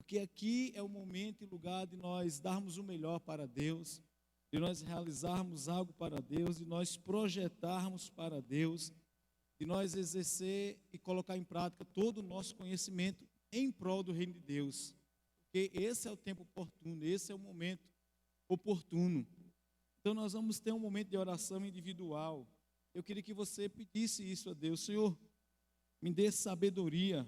porque aqui é o momento e lugar de nós darmos o melhor para Deus, de nós realizarmos algo para Deus, de nós projetarmos para Deus, de nós exercer e colocar em prática todo o nosso conhecimento em prol do reino de Deus. Porque esse é o tempo oportuno, esse é o momento oportuno. Então nós vamos ter um momento de oração individual. Eu queria que você pedisse isso a Deus: Senhor, me dê sabedoria,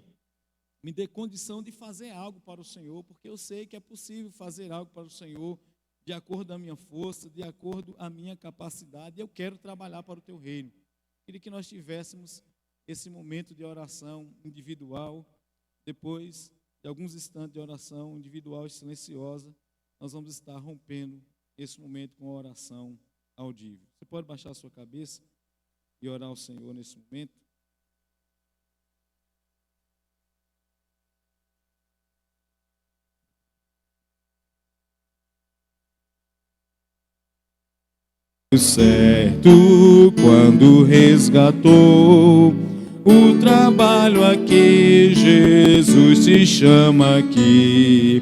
me dê condição de fazer algo para o Senhor, porque eu sei que é possível fazer algo para o Senhor, de acordo com a minha força, de acordo com a minha capacidade. Eu quero trabalhar para o teu reino. Eu queria que nós tivéssemos esse momento de oração individual. Depois de alguns instantes de oração individual e silenciosa, nós vamos estar rompendo esse momento com a oração audível. Você pode baixar a sua cabeça e orar ao Senhor nesse momento? Certo, quando resgatou o trabalho a que Jesus te chama aqui,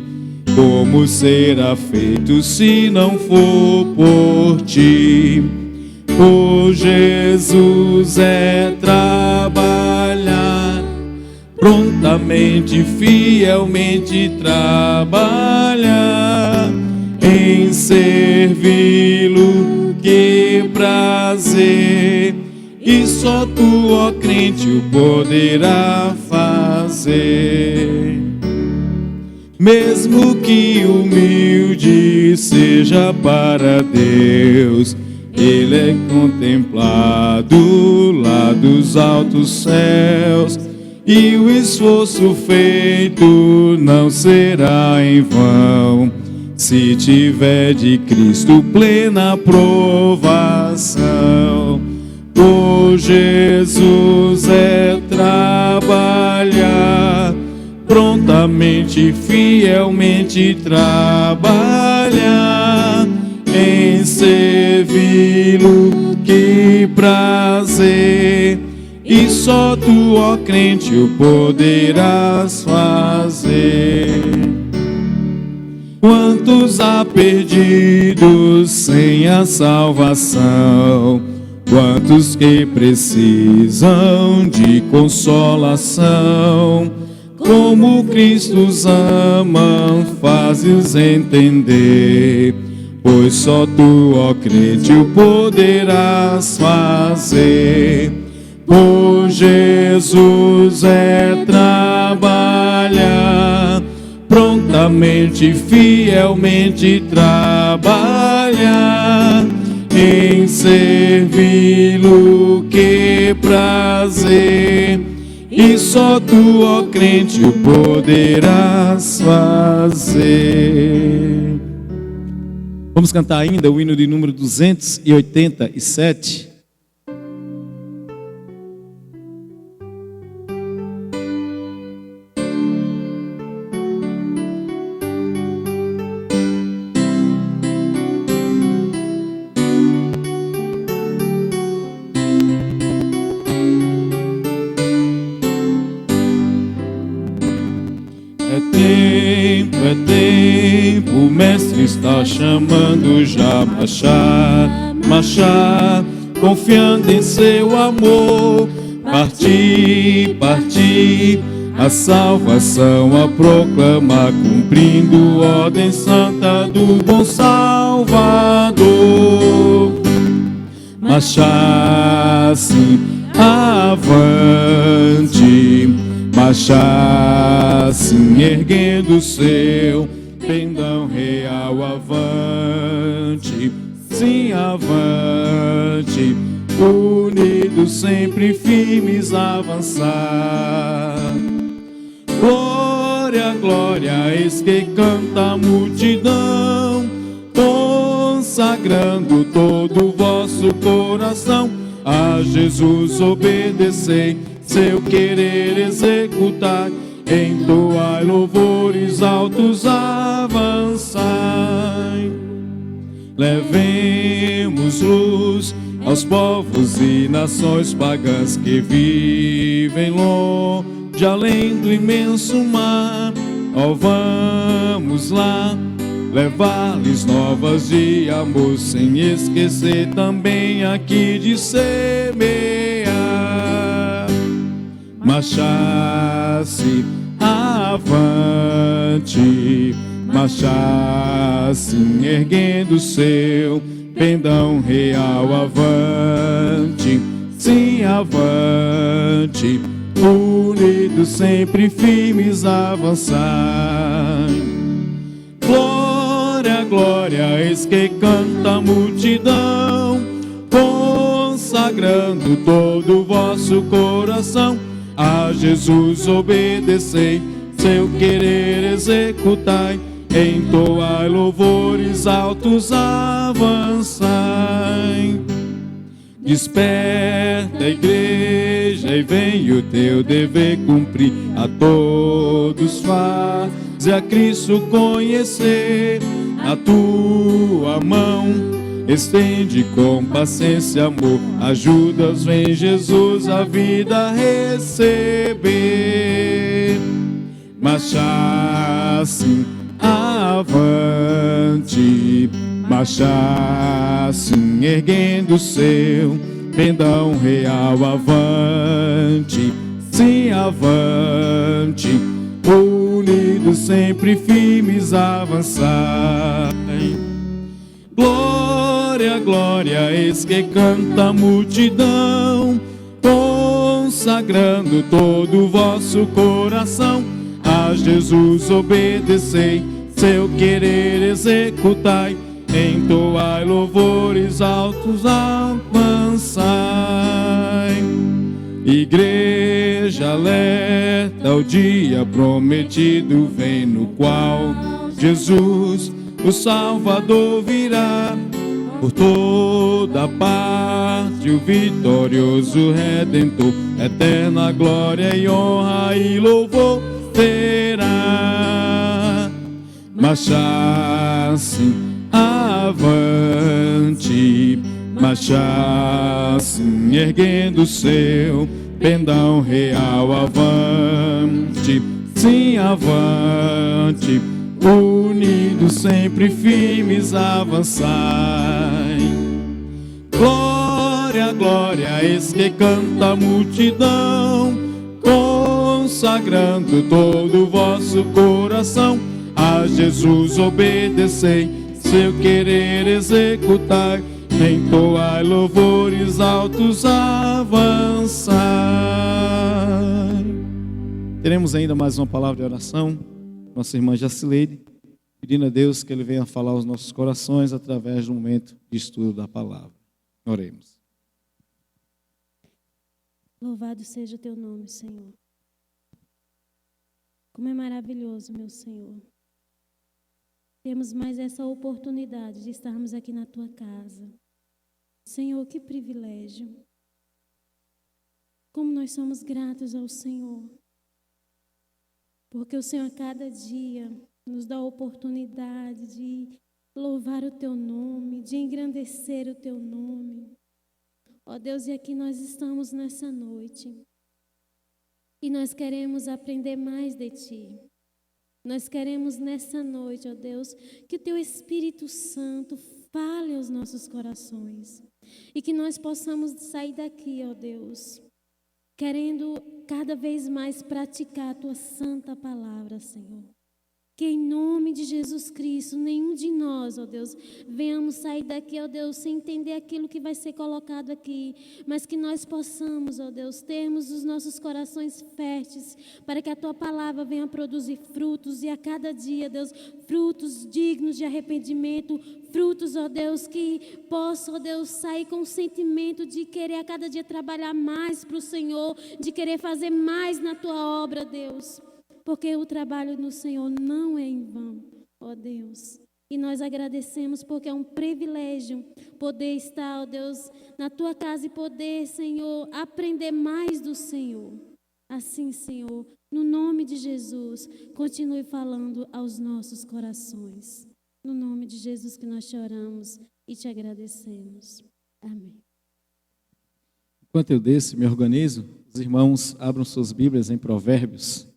como será feito se não for por ti? Por Jesus é trabalhar, prontamente, fielmente trabalhar, em servi-lo, que prazer, e só tu, ó crente, o poderá fazer. Mesmo que humilde seja para Deus, Ele é contemplado lá dos altos céus, e o esforço feito não será em vão, se tiver de Cristo plena aprovação. Por Jesus é trabalhar, prontamente, fielmente trabalhar, em servi-lo, que prazer, e só tu, ó crente, o poderás fazer. Quantos há perdidos sem a salvação? Quantos que precisam de consolação? Como Cristo os ama, fazes entender, pois só tu, ó crente, o poderás fazer. Por Jesus é trabalhar, prontamente, fielmente trabalhar, em servi-lo, que prazer, e só tu, ó crente, o poderás fazer. Vamos cantar ainda o hino de número 287. É tempo, o mestre está chamando já, marchar, confiando em seu amor, partir, a salvação a proclamar, cumprindo ordem santa do bom Salvador. Marchar sim, avante, marchar sim, erguendo seu pendão real, avante, sim, avante, unidos sempre firmes avançar. Glória, glória, eis que canta a multidão, consagrando todo o vosso coração, a Jesus obedecei, seu querer executar, entoai louvores altos, avançai. Levemos luz aos povos e nações pagãs que vivem longe, além do imenso mar, Oh, vamos lá, levar-lhes novas de amor, sem esquecer também aqui de semear. Marchasse avante, marchasse erguendo seu pendão real. Avante, sim, avante, unidos sempre firmes avançar. Glória, glória, eis que canta a multidão, consagrando todo o vosso coração. A Jesus obedecei, seu querer executai, entoai louvores altos, avançai. Desperta, igreja, e vem o teu dever cumprir. A todos faze a Cristo conhecer. A tua mão estende com paciência, amor. Ajuda-os, vem Jesus, a vida receber. Marchasse avante, marchasse erguendo seu pendão real. Avante, sim, avante, unidos sempre firmes avançar. Glória, glória, eis que canta a multidão, consagrando todo o vosso coração. A Jesus obedecei, seu querer executai, entoai louvores altos, avançai. Igreja alerta, o dia prometido vem, no qual Jesus, o Salvador, virá. Por toda parte o vitorioso Redentor, eterna glória e honra e louvor terá. Marchasse avante, marchasse erguendo seu pendão real. Avante, sim, avante, unidos sempre firmes avançai. Glória, glória, eis que canta a multidão, consagrando todo o vosso coração. A Jesus obedecei, seu querer executai, entoai louvores altos, avançai. Teremos ainda mais uma palavra de oração. Nossa irmã Jacileide, pedindo a Deus que Ele venha falar aos nossos corações através do momento de estudo da palavra. Oremos. Louvado seja o teu nome, Senhor. Como é maravilhoso, meu Senhor. Temos mais essa oportunidade de estarmos aqui na tua casa. Senhor, que privilégio. Como nós somos gratos ao Senhor. Porque o Senhor a cada dia nos dá a oportunidade de louvar o teu nome, de engrandecer o teu nome. Ó Deus, e aqui nós estamos nessa noite. E nós queremos aprender mais de ti. Nós queremos nessa noite, ó Deus, que o teu Espírito Santo fale aos nossos corações. E que nós possamos sair daqui, ó Deus, querendo cada vez mais praticar a tua santa palavra, Senhor. Que em nome de Jesus Cristo, nenhum de nós, ó Deus, venhamos sair daqui, ó Deus, sem entender aquilo que vai ser colocado aqui, mas que nós possamos, ó Deus, termos os nossos corações férteis, para que a tua palavra venha produzir frutos, e a cada dia, Deus, frutos dignos de arrependimento, frutos, ó Deus, que possam, ó Deus, sair com o sentimento de querer a cada dia trabalhar mais para o Senhor, de querer fazer mais na tua obra, Deus. Porque o trabalho no Senhor não é em vão, ó Deus. E nós agradecemos porque é um privilégio poder estar, ó Deus, na tua casa e poder, Senhor, aprender mais do Senhor. Assim, Senhor, no nome de Jesus, continue falando aos nossos corações. No nome de Jesus que nós te oramos e te agradecemos. Amém. Enquanto eu desço e me organizo, os irmãos abram suas Bíblias em Provérbios.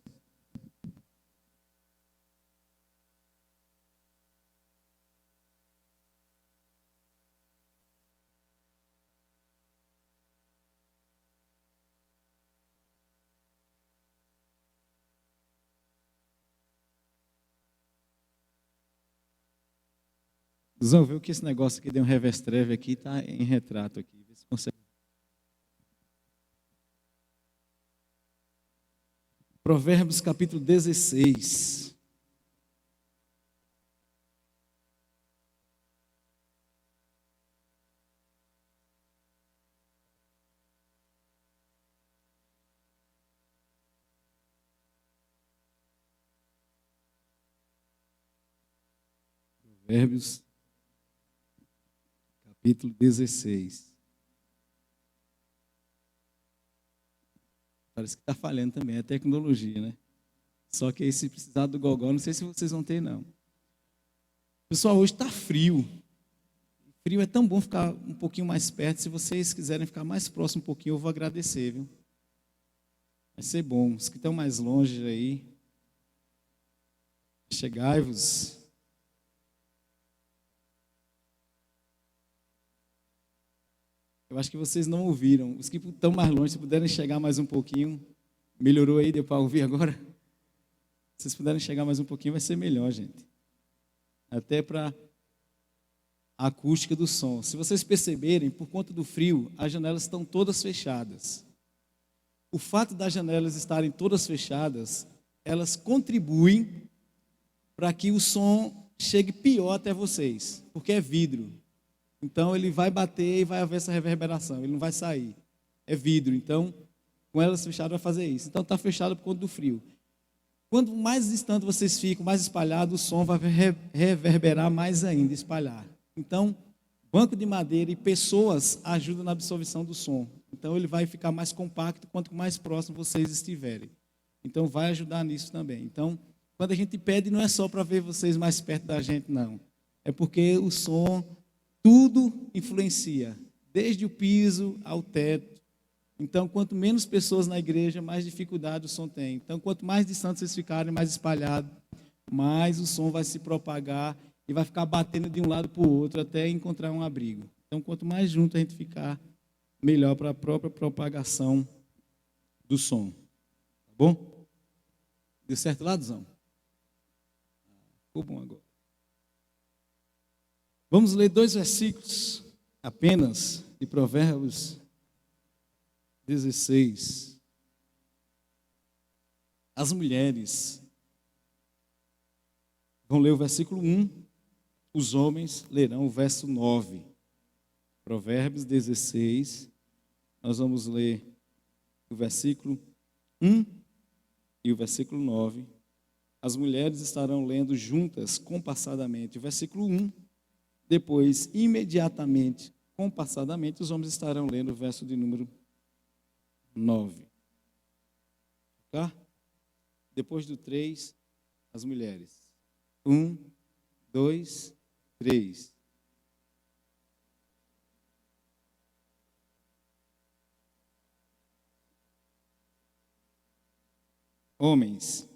Zão, viu que esse negócio aqui deu um reverse aqui, está em retrato aqui. Vê se consegue. Provérbios capítulo 16. Provérbios capítulo 16. Parece que está falhando também, é tecnologia, né? Só que aí, se precisar do gogó, não sei se vocês vão ter, não. Pessoal, hoje está frio. Frio é tão bom ficar um pouquinho mais perto. Se vocês quiserem ficar mais próximo um pouquinho, eu vou agradecer, viu? Vai ser bom. Os que estão mais longe aí, chegai-vos. Eu acho que vocês não ouviram. Os que estão mais longe, se puderem chegar mais um pouquinho, melhorou aí, deu para ouvir agora? Se vocês puderem chegar mais um pouquinho, vai ser melhor, gente. Até para a acústica do som. Se vocês perceberem, por conta do frio, as janelas estão todas fechadas. O fato das janelas estarem todas fechadas, elas contribuem para que o som chegue pior até vocês, porque é vidro. Então, ele vai bater e vai haver essa reverberação, ele não vai sair. É vidro, então, com elas fechadas vai fazer isso. Então, está fechado por conta do frio. Quanto mais distante vocês ficam, mais espalhado, o som vai reverberar mais ainda, espalhar. Então, banco de madeira e pessoas ajudam na absorção do som. Então, ele vai ficar mais compacto quanto mais próximo vocês estiverem. Então, vai ajudar nisso também. Então, quando a gente pede, não é só para ver vocês mais perto da gente, não. É porque o som, tudo influencia, desde o piso ao teto. Então, quanto menos pessoas na igreja, mais dificuldade o som tem. Então, quanto mais distante vocês ficarem, mais espalhado, mais o som vai se propagar e vai ficar batendo de um lado para o outro até encontrar um abrigo. Então, quanto mais junto a gente ficar, melhor para a própria propagação do som. Tá bom? Deu certo lá, Duzão? Ficou bom agora. Vamos ler 2 versículos apenas de Provérbios 16. As mulheres vão ler o versículo 1, os homens lerão o verso 9. Provérbios 16, nós vamos ler o versículo 1 e o versículo 9. As mulheres estarão lendo juntas, compassadamente, o versículo 1. Depois, imediatamente, compassadamente, os homens estarão lendo o verso de número 9. Tá? Depois do 3, as mulheres. 1, 2, 3. Homens.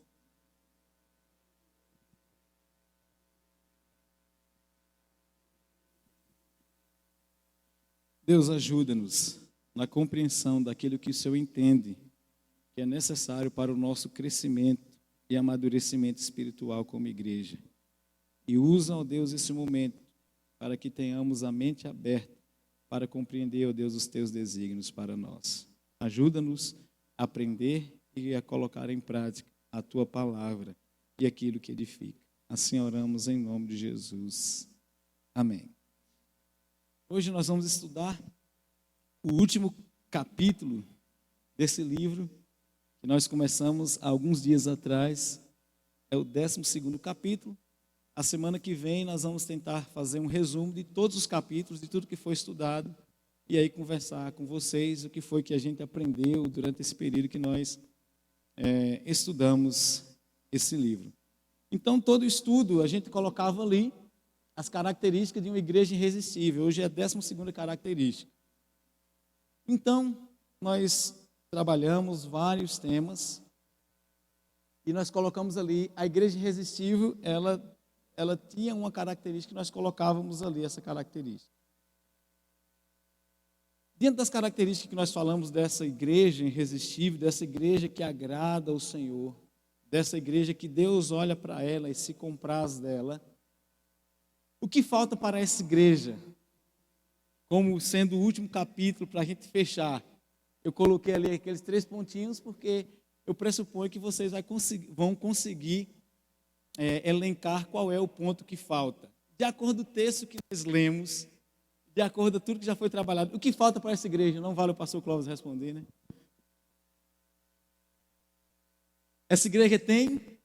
Deus, ajuda-nos na compreensão daquilo que o Senhor entende que é necessário para o nosso crescimento e amadurecimento espiritual como igreja. E usa, ó Deus, esse momento para que tenhamos a mente aberta para compreender, ó Deus, os teus desígnios para nós. Ajuda-nos a aprender e a colocar em prática a tua palavra e aquilo que edifica. Assim oramos em nome de Jesus. Amém. Hoje nós vamos estudar o último capítulo desse livro que nós começamos há alguns dias atrás. É o 12º capítulo. A semana que vem nós vamos tentar fazer um resumo de todos os capítulos, de tudo que foi estudado, e aí conversar com vocês o que foi que a gente aprendeu durante esse período que nós estudamos esse livro. Então, todo estudo a gente colocava ali as características de uma igreja irresistível. Hoje é a 12ª característica. Então, nós trabalhamos vários temas e nós colocamos ali a igreja irresistível, ela tinha uma característica que nós colocávamos ali, essa característica. Dentro das características que nós falamos dessa igreja irresistível, dessa igreja que agrada ao Senhor, dessa igreja que Deus olha para ela e se compraz dela, O que falta para essa igreja? Como sendo o último capítulo para a gente fechar. Eu coloquei ali aqueles 3 pontinhos porque eu pressuponho que vocês vão conseguir elencar qual é o ponto que falta. De acordo com o texto que nós lemos, de acordo com tudo que já foi trabalhado, o que falta para essa igreja? Não vale o pastor Clóvis responder, né? Essa igreja tem?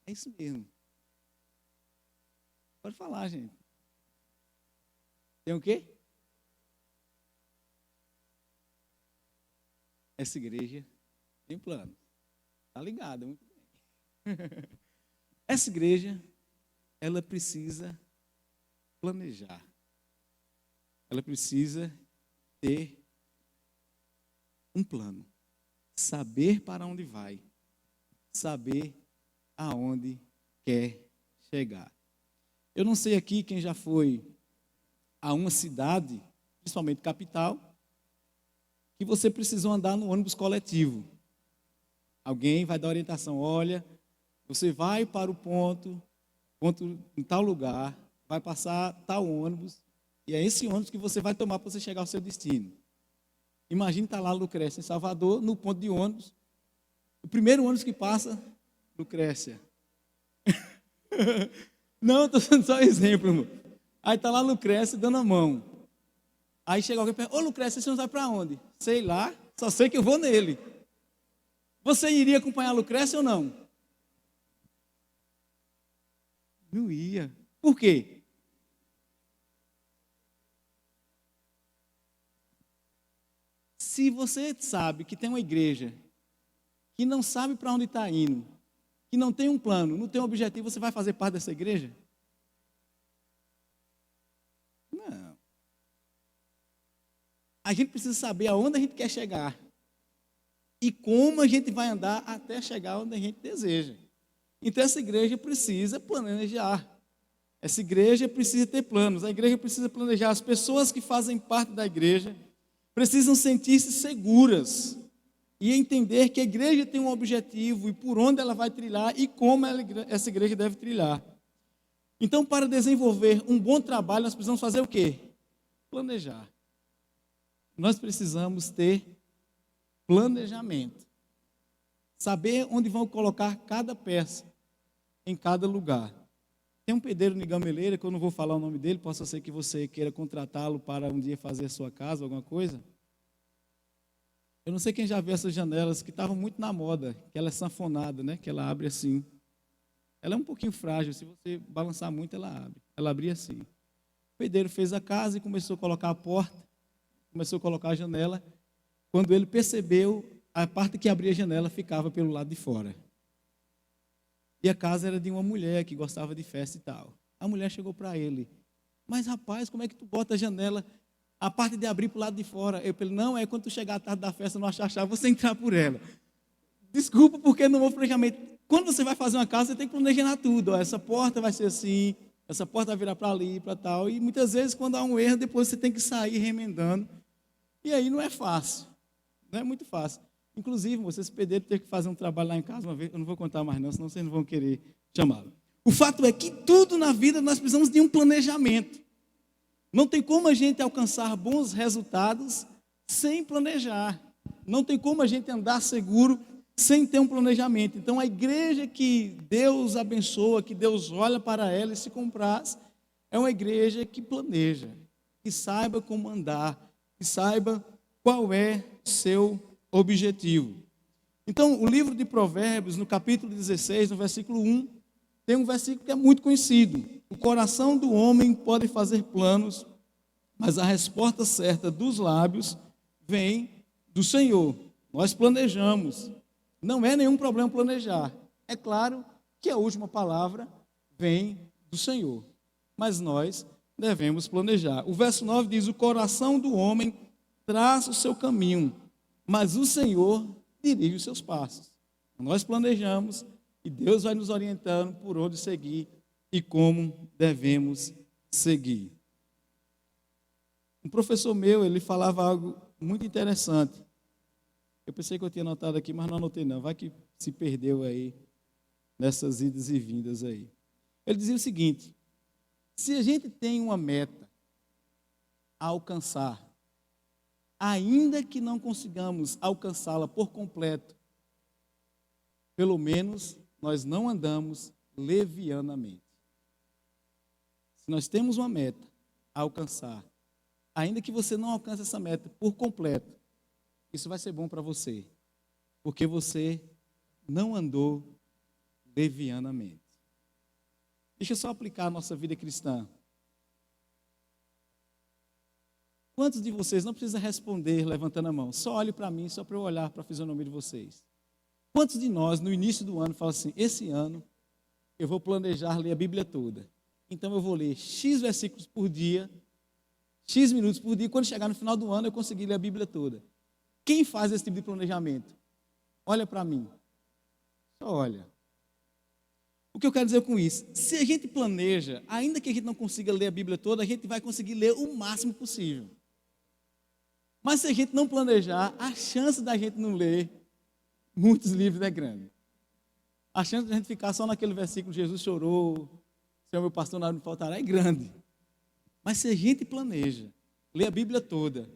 É isso mesmo. Pode falar, gente. Tem o quê? Essa igreja tem plano. Está ligada, muito bem. Essa igreja, ela precisa planejar. Ela precisa ter um plano. Saber para onde vai. Saber aonde quer chegar. Eu não sei aqui quem já foi a uma cidade, principalmente capital, que você precisou andar no ônibus coletivo. Alguém vai dar orientação, olha, você vai para o ponto em tal lugar, vai passar tal ônibus, e é esse ônibus que você vai tomar para você chegar ao seu destino. Imagine estar lá Lucrécia, em Salvador, no ponto de ônibus, o primeiro ônibus que passa, Lucrécia. Não, estou dando só um exemplo, irmão. Aí está lá Lucrécia dando a mão. Aí chega alguém e pergunta, ô Lucrécia, você não vai para onde? Sei lá, só sei que eu vou nele. Você iria acompanhar a Lucrécia ou não? Não ia. Por quê? Se você sabe que tem uma igreja que não sabe para onde está indo, que não tem um plano, não tem um objetivo, você vai fazer parte dessa igreja? Não. A gente precisa saber aonde a gente quer chegar e como a gente vai andar até chegar onde a gente deseja. Então essa igreja precisa planejar. Essa igreja precisa ter planos. A igreja precisa planejar. As pessoas que fazem parte da igreja precisam sentir-se seguras e entender que a igreja tem um objetivo e por onde ela vai trilhar e como essa igreja deve trilhar. Então, para desenvolver um bom trabalho, nós precisamos fazer o quê? Planejar. Nós precisamos ter planejamento. Saber onde vão colocar cada peça em cada lugar. Tem um pedreiro em Gameleira, que eu não vou falar o nome dele, possa ser que você queira contratá-lo para um dia fazer a sua casa, alguma coisa. Eu não sei quem já viu essas janelas que estavam muito na moda, que ela é sanfonada, né? Que ela abre assim. Ela é um pouquinho frágil, se você balançar muito, ela abre. Ela abria assim. O pedreiro fez a casa e começou a colocar a porta, começou a colocar a janela. Quando ele percebeu, a parte que abria a janela ficava pelo lado de fora. E a casa era de uma mulher que gostava de festa e tal. A mulher chegou para ele, mas rapaz, como é que tu bota a janela, a parte de abrir para o lado de fora? Eu falei, não, é quando tu chegar à tarde da festa, não achar a chave, você entrar por ela. Desculpa, porque no novo planejamento, quando você vai fazer uma casa, você tem que planejar tudo. Ó, essa porta vai ser assim, essa porta vai virar para ali, para tal. E muitas vezes, quando há um erro, depois você tem que sair remendando. E aí não é fácil, não é muito fácil. Inclusive, vocês pedreiros ter que fazer um trabalho lá em casa uma vez, eu não vou contar mais não, senão vocês não vão querer chamá-lo. O fato é que tudo na vida nós precisamos de um planejamento. Não tem como a gente alcançar bons resultados sem planejar. Não tem como a gente andar seguro sem ter um planejamento. Então, a igreja que Deus abençoa, que Deus olha para ela e se compraz, é uma igreja que planeja, que saiba como andar, que saiba qual é o seu objetivo. Então, o livro de Provérbios, no capítulo 16, no versículo 1, tem um versículo que é muito conhecido. O coração do homem pode fazer planos, mas a resposta certa dos lábios vem do Senhor. Nós planejamos. Não é nenhum problema planejar. É claro que a última palavra vem do Senhor, mas nós devemos planejar. O verso 9 diz, o coração do homem traça o seu caminho, mas o Senhor dirige os seus passos. Nós planejamos e Deus vai nos orientando por onde seguir e como devemos seguir. Um professor meu, ele falava algo muito interessante. Eu pensei que eu tinha anotado aqui, mas não anotei não. Vai que se perdeu aí. nessas idas e vindas aí. Ele dizia o seguinte: se a gente tem uma meta a alcançar, ainda que não consigamos alcançá-la por completo, pelo menos nós não andamos levianamente. Se nós temos uma meta a alcançar, ainda que você não alcance essa meta por completo, isso vai ser bom para você, porque você não andou levianamente. Deixa eu só aplicar a nossa vida cristã. Quantos de vocês, não precisa responder levantando a mão, só olhe para mim, só para eu olhar para a fisionomia de vocês. Quantos de nós, no início do ano, falam assim: esse ano eu vou planejar ler a Bíblia toda. Então eu vou ler X versículos por dia, X minutos por dia, e quando chegar no final do ano eu conseguir ler a Bíblia toda. Quem faz esse tipo de planejamento? Olha para mim. Só olha. O que eu quero dizer com isso? Se a gente planeja, ainda que a gente não consiga ler a Bíblia toda, a gente vai conseguir ler o máximo possível. Mas se a gente não planejar, a chance da gente não ler muitos livros é grande. A chance de a gente ficar só naquele versículo: Jesus chorou, Senhor meu pastor, nada me faltará, é grande. Mas se a gente planeja, ler a Bíblia toda,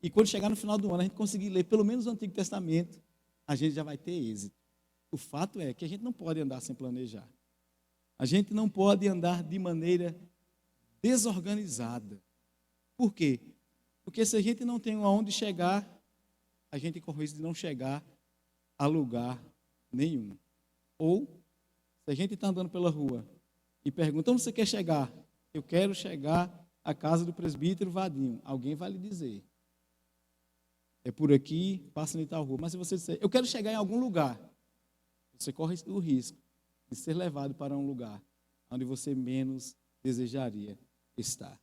e quando chegar no final do ano a gente conseguir ler pelo menos o Antigo Testamento, a gente já vai ter êxito. O fato é que a gente não pode andar sem planejar. A gente não pode andar de maneira desorganizada. Por quê? Porque se a gente não tem aonde chegar, a gente corre o risco de não chegar a lugar nenhum. Ou, se a gente está andando pela rua e pergunta: onde você quer chegar? Eu quero chegar à casa do presbítero Vadinho. Alguém vai lhe dizer: é por aqui, passa em tal rua. Mas se você disser: eu quero chegar em algum lugar, você corre o risco de ser levado para um lugar onde você menos desejaria estar.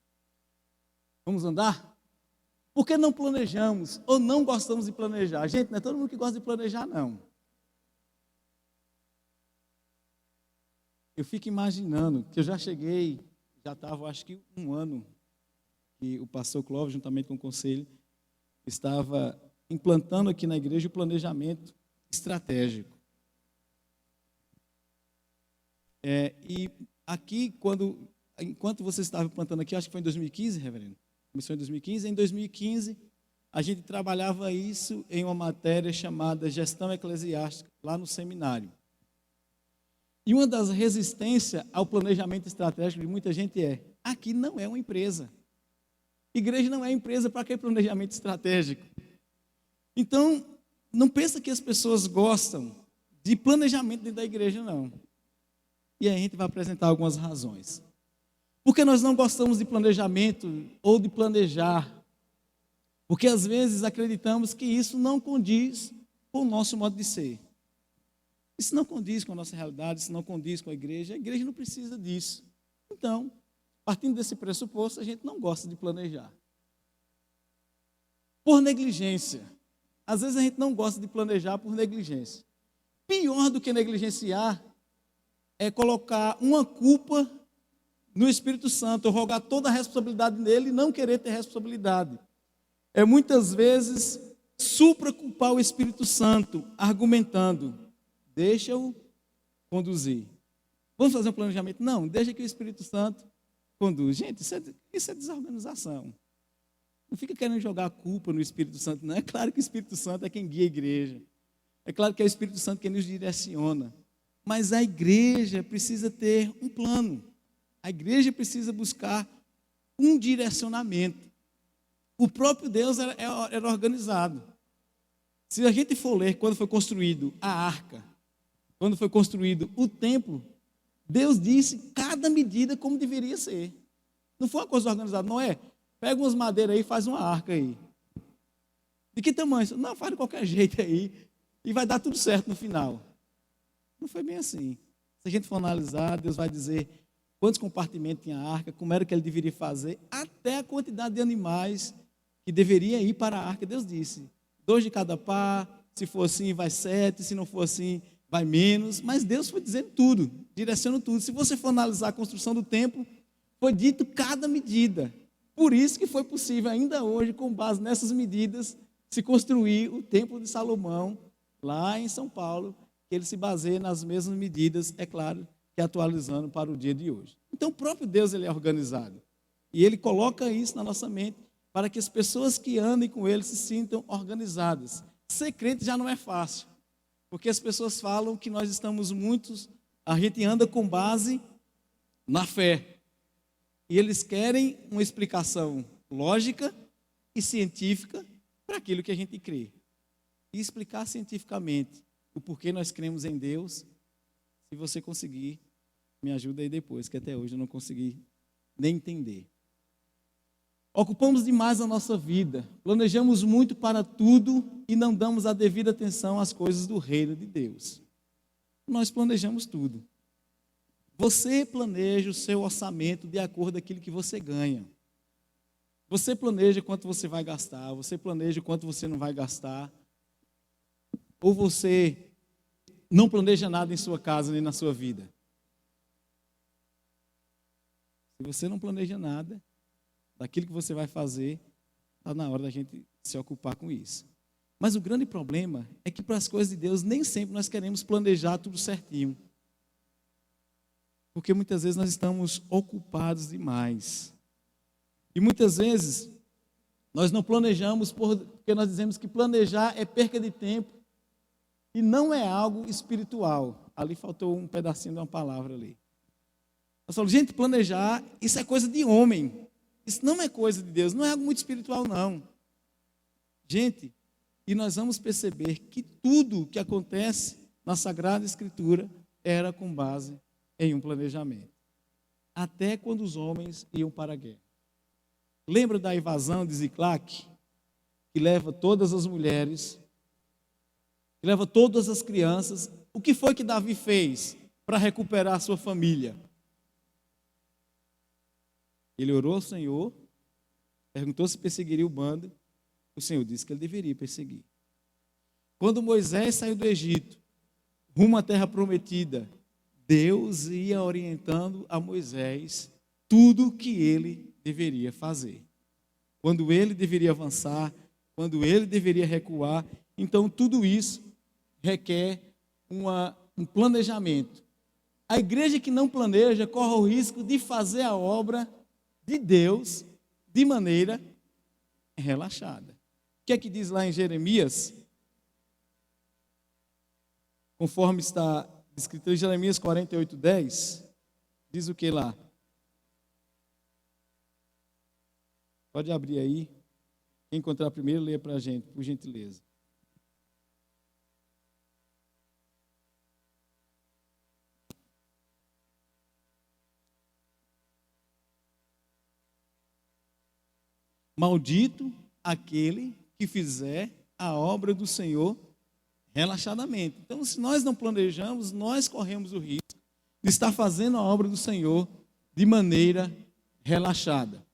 Vamos andar? Por que não planejamos ou não gostamos de planejar? Gente, não é todo mundo que gosta de planejar, não. Eu fico imaginando que eu já cheguei, já estava, acho que um ano, que o pastor Clóvis, juntamente com o conselho, estava implantando aqui na igreja o planejamento estratégico. E aqui, enquanto você estava implantando aqui, acho que foi em 2015, reverendo, começou em 2015, em 2015 a gente trabalhava isso em uma matéria chamada Gestão Eclesiástica, lá no seminário. E uma das resistências ao planejamento estratégico de muita gente aqui não é uma empresa. Igreja não é empresa, para que planejamento estratégico? Então, não pensa que as pessoas gostam de planejamento dentro da igreja, não. E aí a gente vai apresentar algumas razões. Porque nós não gostamos de planejamento ou de planejar? Porque às vezes acreditamos que isso não condiz com o nosso modo de ser. Isso não condiz com a nossa realidade, isso não condiz com a igreja não precisa disso. Então, partindo desse pressuposto, a gente não gosta de planejar. Por negligência. Às vezes a gente não gosta de planejar por negligência. Pior do que negligenciar é colocar uma culpa no Espírito Santo, rogar toda a responsabilidade nele e não querer ter responsabilidade. É muitas vezes supraculpar o Espírito Santo, argumentando: deixa-o conduzir. Vamos fazer um planejamento? Não, deixa que o Espírito Santo conduz. Gente, isso é desorganização. Não fica querendo jogar a culpa no Espírito Santo, não. É claro que o Espírito Santo é quem guia a igreja. É claro que é o Espírito Santo quem nos direciona. Mas a igreja precisa ter um plano. A igreja precisa buscar um direcionamento. O próprio Deus era organizado. Se a gente for ler quando foi construído a arca, quando foi construído o templo, Deus disse cada medida como deveria ser. Não foi uma coisa organizada, não é? Pega umas madeiras aí e faz uma arca aí. De que tamanho? Não, faz de qualquer jeito aí e vai dar tudo certo no final. Não foi bem assim. Se a gente for analisar, Deus vai dizer quantos compartimentos tinha a arca, como era que ele deveria fazer, até a quantidade de animais que deveria ir para a arca. Deus disse: 2 de cada par, se for assim vai 7, se não for assim vai menos. Mas Deus foi dizendo tudo, direcionando tudo. Se você for analisar a construção do templo, foi dito cada medida. Por isso que foi possível ainda hoje, com base nessas medidas, se construir o templo de Salomão, lá em São Paulo, que ele se baseia nas mesmas medidas, é claro, que atualizando para o dia de hoje. Então, o próprio Deus, ele é organizado. E ele coloca isso na nossa mente para que as pessoas que andem com ele se sintam organizadas. Ser crente já não é fácil, porque as pessoas falam que nós estamos muitos, a gente anda com base na fé. E eles querem uma explicação lógica e científica para aquilo que a gente crê. E explicar cientificamente o porquê nós cremos em Deus, se você conseguir, me ajuda aí depois, que até hoje eu não consegui nem entender. Ocupamos demais a nossa vida, planejamos muito para tudo e não damos a devida atenção às coisas do reino de Deus. Nós planejamos tudo. Você planeja o seu orçamento de acordo com aquilo que você ganha. Você planeja quanto você vai gastar, você planeja quanto você não vai gastar. Ou você não planeja nada em sua casa nem na sua vida. Se você não planeja nada daquilo que você vai fazer, está na hora da gente se ocupar com isso. Mas o grande problema é que para as coisas de Deus, nem sempre nós queremos planejar tudo certinho. Porque muitas vezes nós estamos ocupados demais. E muitas vezes nós não planejamos porque nós dizemos que planejar é perca de tempo e não é algo espiritual. Ali faltou um pedacinho de uma palavra ali. Nós falamos, gente, planejar, isso é coisa de homem. Isso não é coisa de Deus, não é algo muito espiritual, não. Gente, e nós vamos perceber que tudo que acontece na Sagrada Escritura era com base em um planejamento. Até quando os homens iam para a guerra. Lembra da invasão de Ziclac? Que leva todas as mulheres, que leva todas as crianças. O que foi que Davi fez para recuperar a sua família? Ele orou ao Senhor, perguntou se perseguiria o bando. O Senhor disse que ele deveria perseguir. Quando Moisés saiu do Egito, rumo à terra prometida, Deus ia orientando a Moisés tudo o que ele deveria fazer. Quando ele deveria avançar, quando ele deveria recuar. Então, tudo isso requer um planejamento. A igreja que não planeja corre o risco de fazer a obra de Deus de maneira relaxada. O que é que diz lá em Jeremias? Conforme está escrito em Jeremias 48:10, diz o que lá? Pode abrir aí. Quem encontrar primeiro, leia para a gente, por gentileza. Maldito aquele que fizer a obra do Senhor relaxadamente. Então, se nós não planejamos, nós corremos o risco de estar fazendo a obra do Senhor de maneira relaxada.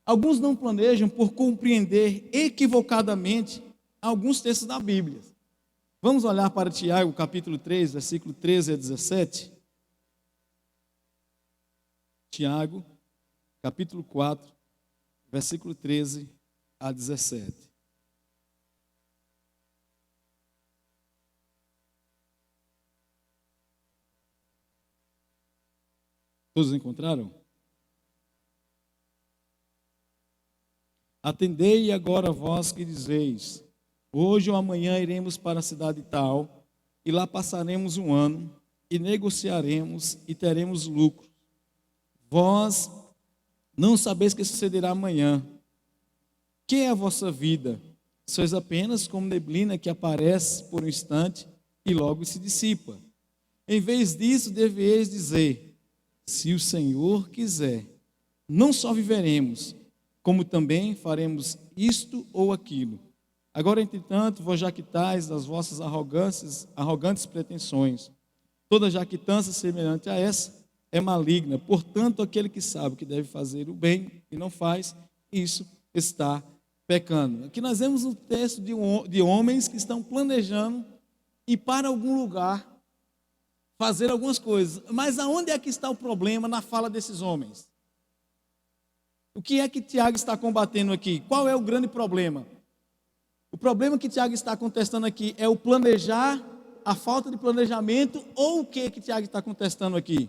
Alguns não planejam por compreender equivocadamente alguns textos da Bíblia. Vamos olhar para Tiago, capítulo 3, versículo 13 a 17. Tiago, capítulo 4, versículo 13 a 17. Todos encontraram? Atendei agora vós que dizeis, hoje ou amanhã iremos para a cidade tal, e lá passaremos um ano, e negociaremos, e teremos lucro. Vós não sabeis o que sucederá amanhã. Que é a vossa vida? Sois apenas como neblina que aparece por um instante e logo se dissipa. Em vez disso, deveis dizer, se o Senhor quiser, não só viveremos, como também faremos isto ou aquilo. Agora, entretanto, vós jactais das vossas arrogantes pretensões. Toda jactância semelhante a essa é maligna. Portanto, aquele que sabe que deve fazer o bem e não faz, isso está pecando. Aqui nós vemos um texto de homens que estão planejando ir para algum lugar, fazer algumas coisas. Mas aonde é que está o problema na fala desses homens? O que é que Tiago está combatendo aqui? Qual é o grande problema? O problema que Tiago está contestando aqui é o planejar a falta de planejamento ou o que Tiago está contestando aqui?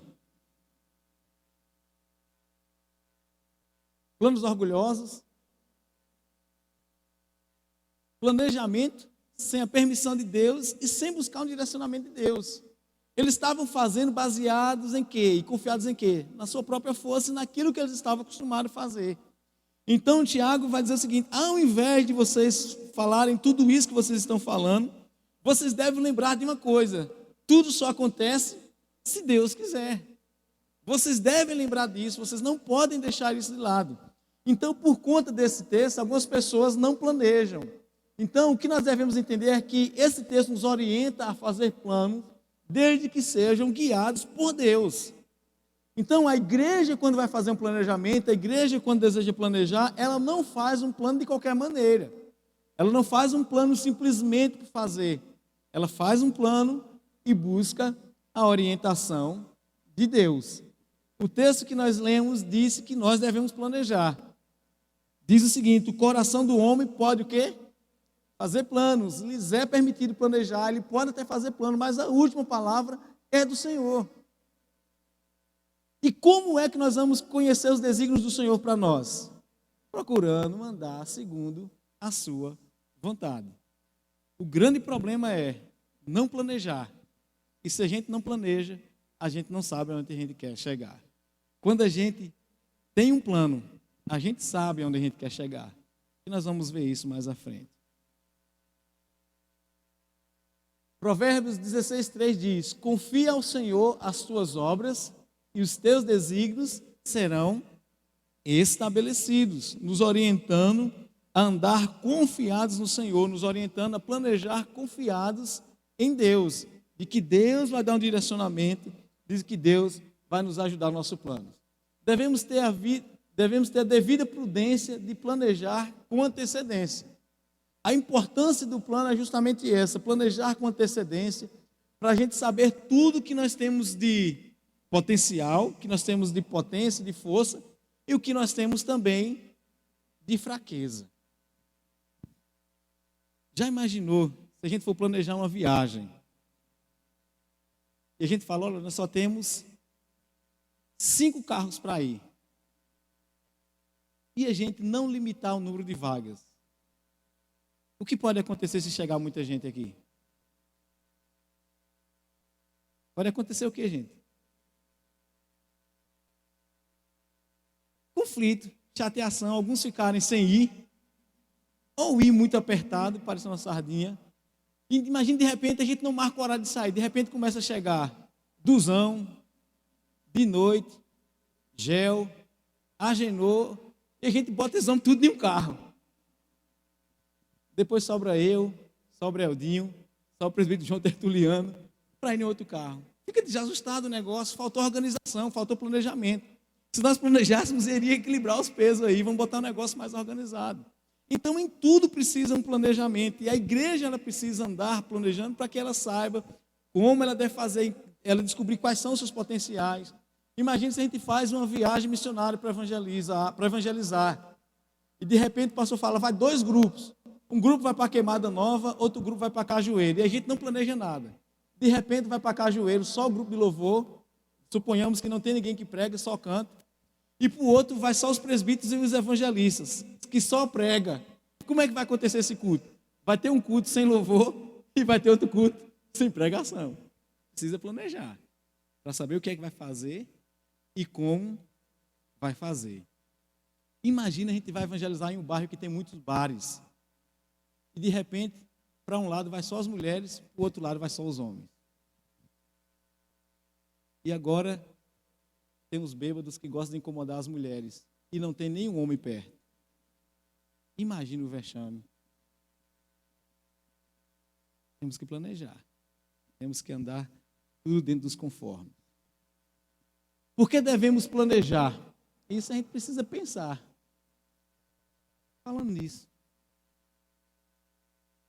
Planos orgulhosos, planejamento sem a permissão de Deus e sem buscar um direcionamento de Deus. Eles estavam fazendo baseados em quê? E confiados em quê? Na sua própria força e naquilo que eles estavam acostumados a fazer. Então Tiago vai dizer o seguinte: ao invés de vocês falarem tudo isso que vocês estão falando, vocês devem lembrar de uma coisa: tudo só acontece se Deus quiser. Vocês devem lembrar disso, vocês não podem deixar isso de lado. Então, por conta desse texto, algumas pessoas não planejam. Então, o que nós devemos entender é que esse texto nos orienta a fazer planos, desde que sejam guiados por Deus. Então, a igreja, quando vai fazer um planejamento, a igreja, quando deseja planejar, ela não faz um plano de qualquer maneira. Ela não faz um plano simplesmente por fazer. Ela faz um plano e busca a orientação de Deus. O texto que nós lemos disse que nós devemos planejar. Diz o seguinte: o coração do homem pode o quê? Fazer planos. Lhes é permitido planejar, ele pode até fazer plano, mas a última palavra é do Senhor. E como é que nós vamos conhecer os desígnios do Senhor para nós? Procurando andar segundo a sua vontade. O grande problema é não planejar. E se a gente não planeja, a gente não sabe onde a gente quer chegar. Quando a gente tem um plano, a gente sabe onde a gente quer chegar. E nós vamos ver isso mais à frente. Provérbios 16:3 diz: confia ao Senhor as tuas obras e os teus desígnios serão estabelecidos, nos orientando a andar confiados no Senhor, nos orientando a planejar confiados em Deus, de que Deus vai dar um direcionamento, de que Deus vai nos ajudar no nosso plano. Devemos ter a devida prudência de planejar com antecedência. A importância do plano é justamente essa: planejar com antecedência, para a gente saber tudo que nós temos de potencial, que nós temos de potência, de força, e o que nós temos também de fraqueza. Já imaginou se a gente for planejar uma viagem e a gente fala: olha, nós só temos 5 carros para ir, e a gente não limitar o número de vagas? O que pode acontecer se chegar muita gente aqui? Pode acontecer o quê, gente? Conflito, chateação, alguns ficarem sem ir, ou ir muito apertado, parecendo uma sardinha. E imagina, de repente, a gente não marca o horário de sair, de repente começa a chegar duzão, de noite, gel, agenor, e a gente bota exame tudo em um carro. Depois sobra eu, sobra Eldinho, sobra o presbítero João Tertuliano, para ir em outro carro. Fica desajustado o negócio, faltou organização, faltou planejamento. Se nós planejássemos, iria equilibrar os pesos aí, vamos botar um negócio mais organizado. Então, em tudo precisa um planejamento, e a igreja ela precisa andar planejando para que ela saiba como ela deve fazer, ela descobrir quais são os seus potenciais. Imagina se a gente faz uma viagem missionária para evangelizar, e de repente o pastor fala: vai 2 grupos, um grupo vai para Queimada Nova, outro grupo vai para Cajueiro, e a gente não planeja nada. De repente vai para Cajueiro só o grupo de louvor, suponhamos que não tem ninguém que prega, só canta, e para o outro vai só os presbíteros e os evangelistas, que só prega. Como é que vai acontecer esse culto? Vai ter um culto sem louvor e vai ter outro culto sem pregação. Precisa planejar para saber o que é que vai fazer e como vai fazer. Imagina, a gente vai evangelizar em um bairro que tem muitos bares, e de repente, para um lado vai só as mulheres, para o outro lado vai só os homens. E agora temos bêbados que gostam de incomodar as mulheres e não tem nenhum homem perto. Imagina o vexame. Temos que planejar. Temos que andar tudo dentro dos conformes. Por que devemos planejar? Isso a gente precisa pensar. Falando nisso,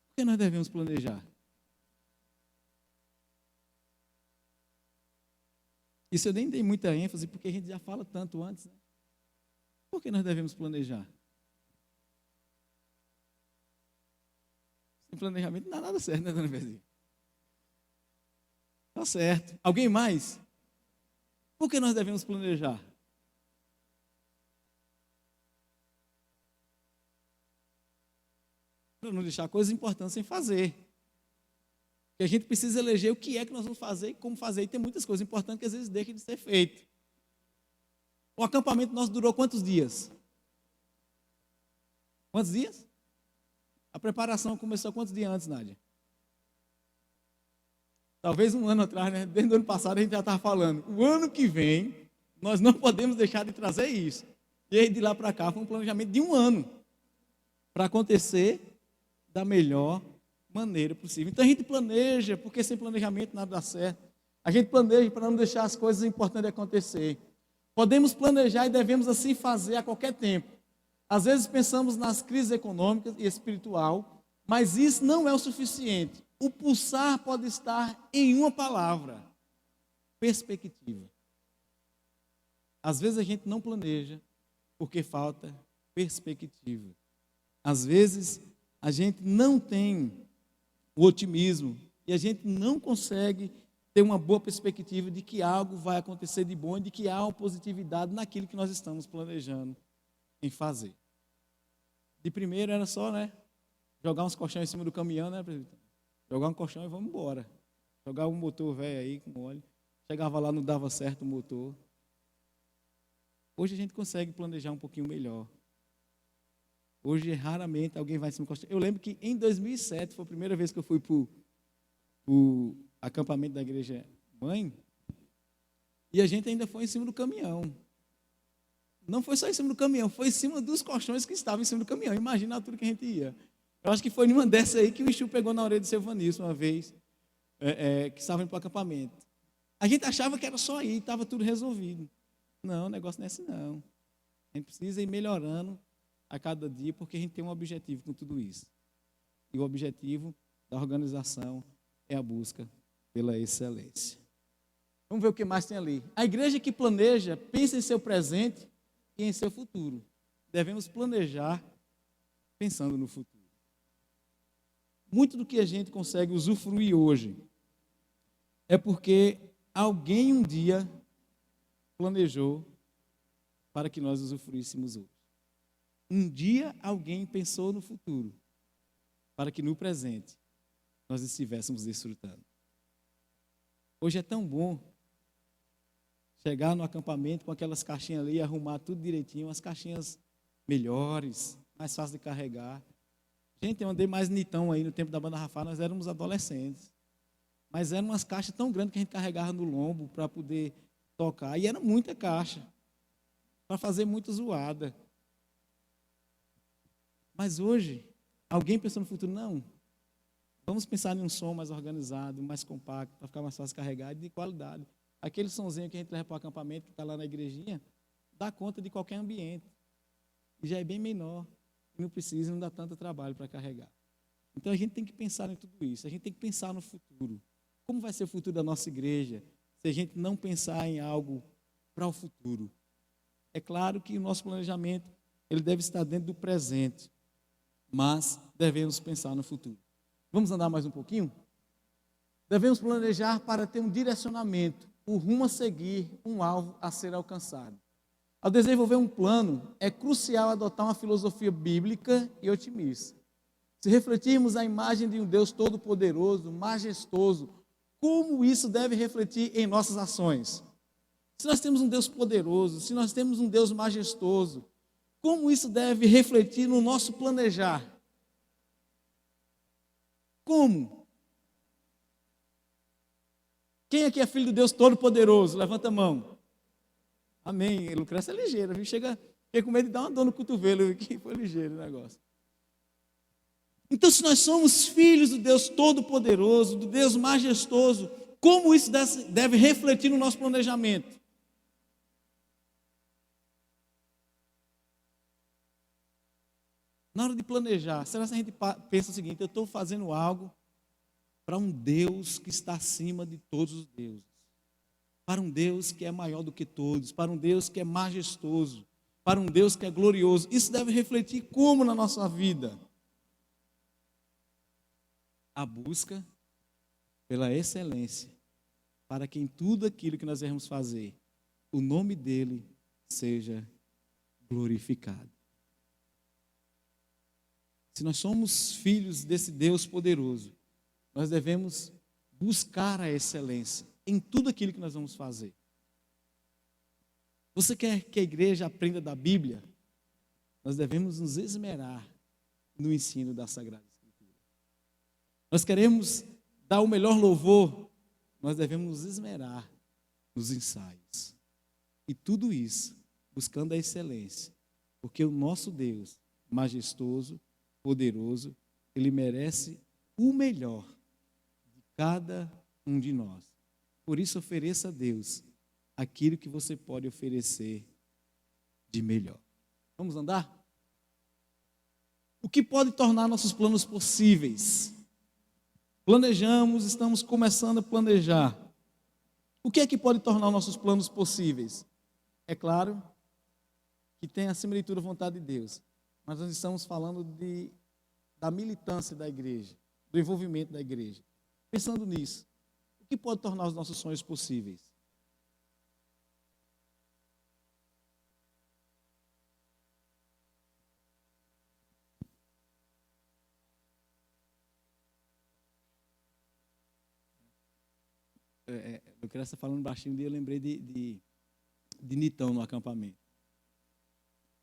por que nós devemos planejar? Isso eu nem dei muita ênfase, porque a gente já fala tanto antes, né? Por que nós devemos planejar? Sem planejamento não dá nada certo, né, dona Bezinha? Tá certo. Alguém mais? Por que nós devemos planejar? Para não deixar coisas importantes sem fazer. Porque a gente precisa eleger o que é que nós vamos fazer e como fazer. E tem muitas coisas importantes que às vezes deixam de ser feito. O acampamento nosso durou quantos dias? Quantos dias? A preparação começou quantos dias antes, Nádia? Talvez um ano atrás, né? Desde o ano passado a gente já estava falando. O ano que vem, nós não podemos deixar de trazer isso. E aí de lá para cá foi um planejamento de um ano. Para acontecer da melhor maneira possível. Então a gente planeja, porque sem planejamento nada dá certo. A gente planeja para não deixar as coisas importantes acontecer. Podemos planejar e devemos assim fazer a qualquer tempo. Às vezes pensamos nas crises econômicas e espiritual, mas isso não é o suficiente. O pulsar pode estar em uma palavra: perspectiva. Às vezes a gente não planeja porque falta perspectiva. Às vezes a gente não tem o otimismo e a gente não consegue ter uma boa perspectiva de que algo vai acontecer de bom e de que há uma positividade naquilo que nós estamos planejando em fazer. De primeiro era só, jogar uns colchões em cima do caminhão, presbítero? Jogar um colchão e vamos embora. Jogar um motor velho aí com óleo. Chegava lá, não dava certo o motor. Hoje a gente consegue planejar um pouquinho melhor. Hoje, raramente, alguém vai em cima do colchão. Eu lembro que em 2007, foi a primeira vez que eu fui para o acampamento da igreja mãe, e a gente ainda foi em cima do caminhão. Não foi só em cima do caminhão, foi em cima dos colchões que estavam em cima do caminhão. Imagina a altura que a gente ia. Eu acho que foi numa dessas aí que o Exu pegou na orelha do seu Vanilson uma vez, que estava indo para o acampamento. A gente achava que era só ir, estava tudo resolvido. Não, o negócio não é assim não. A gente precisa ir melhorando a cada dia, porque a gente tem um objetivo com tudo isso. E o objetivo da organização é a busca pela excelência. Vamos ver o que mais tem ali. A igreja que planeja, pensa em seu presente e em seu futuro. Devemos planejar pensando no futuro. Muito do que a gente consegue usufruir hoje é porque alguém um dia planejou para que nós usufruíssemos hoje. Um dia alguém pensou no futuro para que no presente nós estivéssemos desfrutando. Hoje é tão bom chegar no acampamento com aquelas caixinhas ali, arrumar tudo direitinho, umas caixinhas melhores, mais fácil de carregar. Gente, eu andei mais nitão aí no tempo da banda Rafá, nós éramos adolescentes. Mas eram umas caixas tão grandes que a gente carregava no lombo para poder tocar. E era muita caixa, para fazer muita zoada. Mas hoje, alguém pensou no futuro? Não. Vamos pensar em um som mais organizado, mais compacto, para ficar mais fácil de carregar e de qualidade. Aquele sonzinho que a gente leva para o acampamento, que está lá na igrejinha, dá conta de qualquer ambiente. E já é bem menor. E não precisa, não dá tanto trabalho para carregar. Então a gente tem que pensar em tudo isso. A gente tem que pensar no futuro. Como vai ser o futuro da nossa igreja se a gente não pensar em algo para o futuro? É claro que o nosso planejamento ele deve estar dentro do presente, mas devemos pensar no futuro. Vamos andar mais um pouquinho? Devemos planejar para ter um direcionamento, o rumo a seguir, um alvo a ser alcançado. Ao desenvolver um plano, é crucial adotar uma filosofia bíblica e otimista. Se refletirmos a imagem de um Deus todo-poderoso, majestoso, como isso deve refletir em nossas ações? Se nós temos um Deus poderoso, se nós temos um Deus majestoso, como isso deve refletir no nosso planejar? Como? Quem aqui é filho do Deus todo-poderoso? Levanta a mão. Amém. Lucrécia é ligeira, viu? Fiquei com medo de dar uma dor no cotovelo, que foi ligeiro o negócio. Então, se nós somos filhos do Deus Todo-Poderoso, do Deus Majestoso, como isso deve refletir no nosso planejamento? Na hora de planejar, será que a gente pensa o seguinte: eu estou fazendo algo para um Deus que está acima de todos os deuses, para um Deus que é maior do que todos, para um Deus que é majestoso, para um Deus que é glorioso. Isso deve refletir como na nossa vida? A busca pela excelência para que em tudo aquilo que nós irmos fazer, o nome dele seja glorificado. Se nós somos filhos desse Deus poderoso, nós devemos buscar a excelência em tudo aquilo que nós vamos fazer. Você quer que a igreja aprenda da Bíblia? Nós devemos nos esmerar no ensino da Sagrada Escritura. Nós queremos dar o melhor louvor, nós devemos nos esmerar nos ensaios. E tudo isso buscando a excelência, porque o nosso Deus, majestoso, poderoso, ele merece o melhor de cada um de nós. Por isso, ofereça a Deus aquilo que você pode oferecer de melhor. Vamos andar? O que pode tornar nossos planos possíveis? Planejamos, estamos começando a planejar. O que é que pode tornar nossos planos possíveis? É claro que tem acima de tudo a vontade de Deus, mas nós estamos falando da militância da igreja, do envolvimento da igreja. Pensando nisso, o que pode tornar os nossos sonhos possíveis? Eu queria estar falando baixinho e eu lembrei de Nitão no acampamento.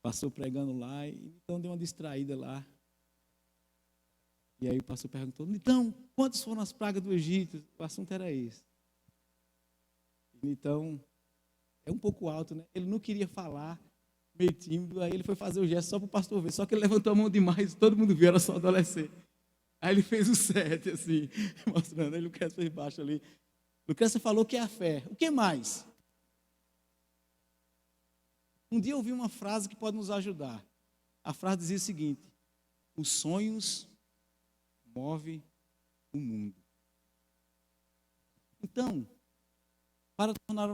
Passou pregando lá e Nitão deu uma distraída lá. E aí o pastor perguntou: Nitão, quantas foram as pragas do Egito? O assunto era esse. E Nitão é um pouco alto, né? Ele não queria falar, meio tímido. Aí ele foi fazer o gesto só para o pastor ver. Só que ele levantou a mão demais, todo mundo viu, era só adolescente. Aí ele fez o 7, assim, mostrando. Aí o Lucas fez baixo ali. Lucrécia falou que é a fé. O que mais? Um dia eu ouvi uma frase que pode nos ajudar. A frase dizia o seguinte: os sonhos movem o mundo. Então, para tornar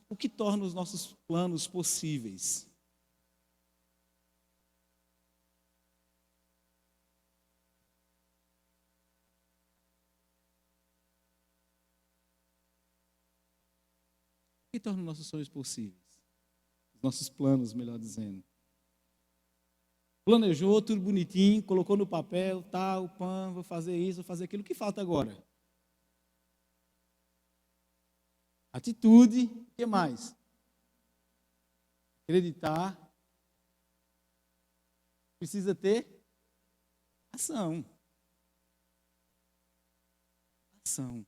o que torna os nossos planos possíveis? O que torna os nossos sonhos possíveis? Os nossos planos, melhor dizendo. Planejou tudo bonitinho, colocou no papel, tal, pã, vou fazer isso, vou fazer aquilo. O que falta agora? Atitude, o que mais? Acreditar. Precisa ter ação. Ação.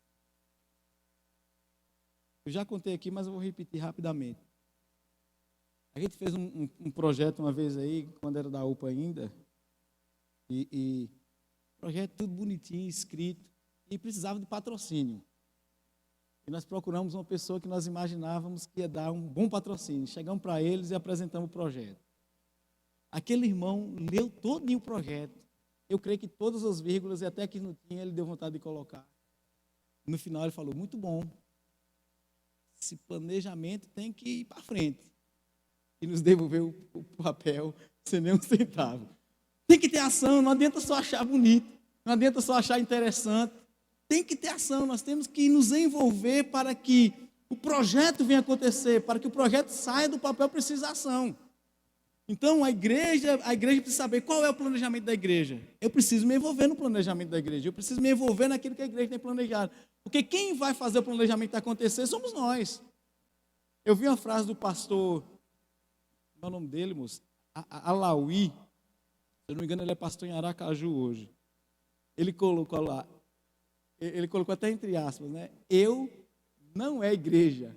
Eu já contei aqui, mas eu vou repetir rapidamente. A gente fez um projeto uma vez aí, quando era da UPA ainda, e projeto tudo bonitinho, escrito, e precisava de patrocínio. E nós procuramos uma pessoa que nós imaginávamos que ia dar um bom patrocínio. Chegamos para eles e apresentamos o projeto. Aquele irmão leu todinho o projeto. Eu creio que todas as vírgulas, e até que não tinha, ele deu vontade de colocar. No final ele falou: muito bom. Esse planejamento tem que ir para frente. E nos devolveu o papel sem nem um centavo. Tem que ter ação, não adianta só achar bonito, não adianta só achar interessante. Tem que ter ação, nós temos que nos envolver para que o projeto venha acontecer, para que o projeto saia do papel, precisa de ação. Então a igreja precisa saber qual é o planejamento da igreja. Eu preciso me envolver no planejamento da igreja, eu preciso me envolver naquilo que a igreja tem planejado. Porque quem vai fazer o planejamento acontecer somos nós. Eu vi uma frase do pastor, qual é o nome dele, moço? Alaui. Se eu não me engano, ele é pastor em Aracaju hoje. Ele colocou lá, ele colocou até entre aspas, né? Eu não é igreja,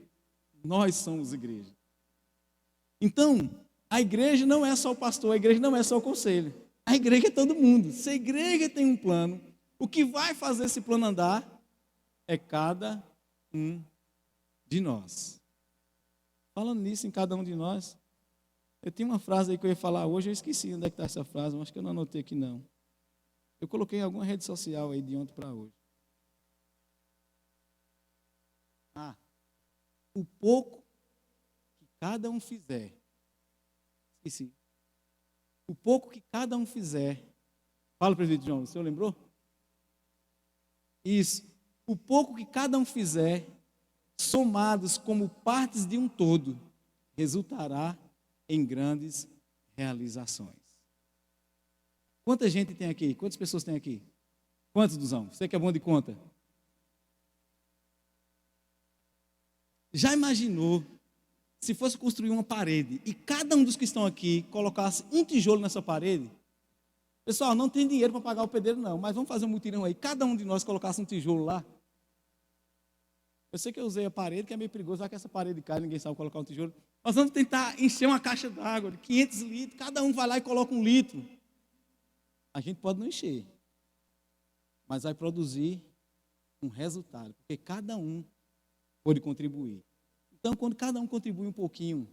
nós somos igreja. Então, a igreja não é só o pastor, a igreja não é só o conselho. A igreja é todo mundo. Se a igreja tem um plano, o que vai fazer esse plano andar é cada um de nós. Falando nisso, em cada um de nós, eu tinha uma frase aí que eu ia falar hoje, eu esqueci onde é que está essa frase, mas acho que eu não anotei aqui não. Eu coloquei em alguma rede social aí de ontem para hoje. O pouco que cada um fizer, esqueci. O pouco que cada um fizer, fala, presidente João, o senhor lembrou? Isso. O pouco que cada um fizer, somados como partes de um todo, resultará em grandes realizações. Quanta gente tem aqui? Quantas pessoas tem aqui? Quantos, Duzão? Você que é bom de conta. Já imaginou se fosse construir uma parede e cada um dos que estão aqui colocasse um tijolo nessa parede? Pessoal, não tem dinheiro para pagar o pedreiro não, mas vamos fazer um mutirão aí. Cada um de nós colocasse um tijolo lá. Eu sei que eu usei a parede, que é meio perigoso, já que essa parede cai, ninguém sabe colocar um tijolo. Nós vamos tentar encher uma caixa d'água de 500 litros, cada um vai lá e coloca 1 litro. A gente pode não encher, mas vai produzir um resultado, porque cada um pode contribuir. Então, quando cada um contribui um pouquinho,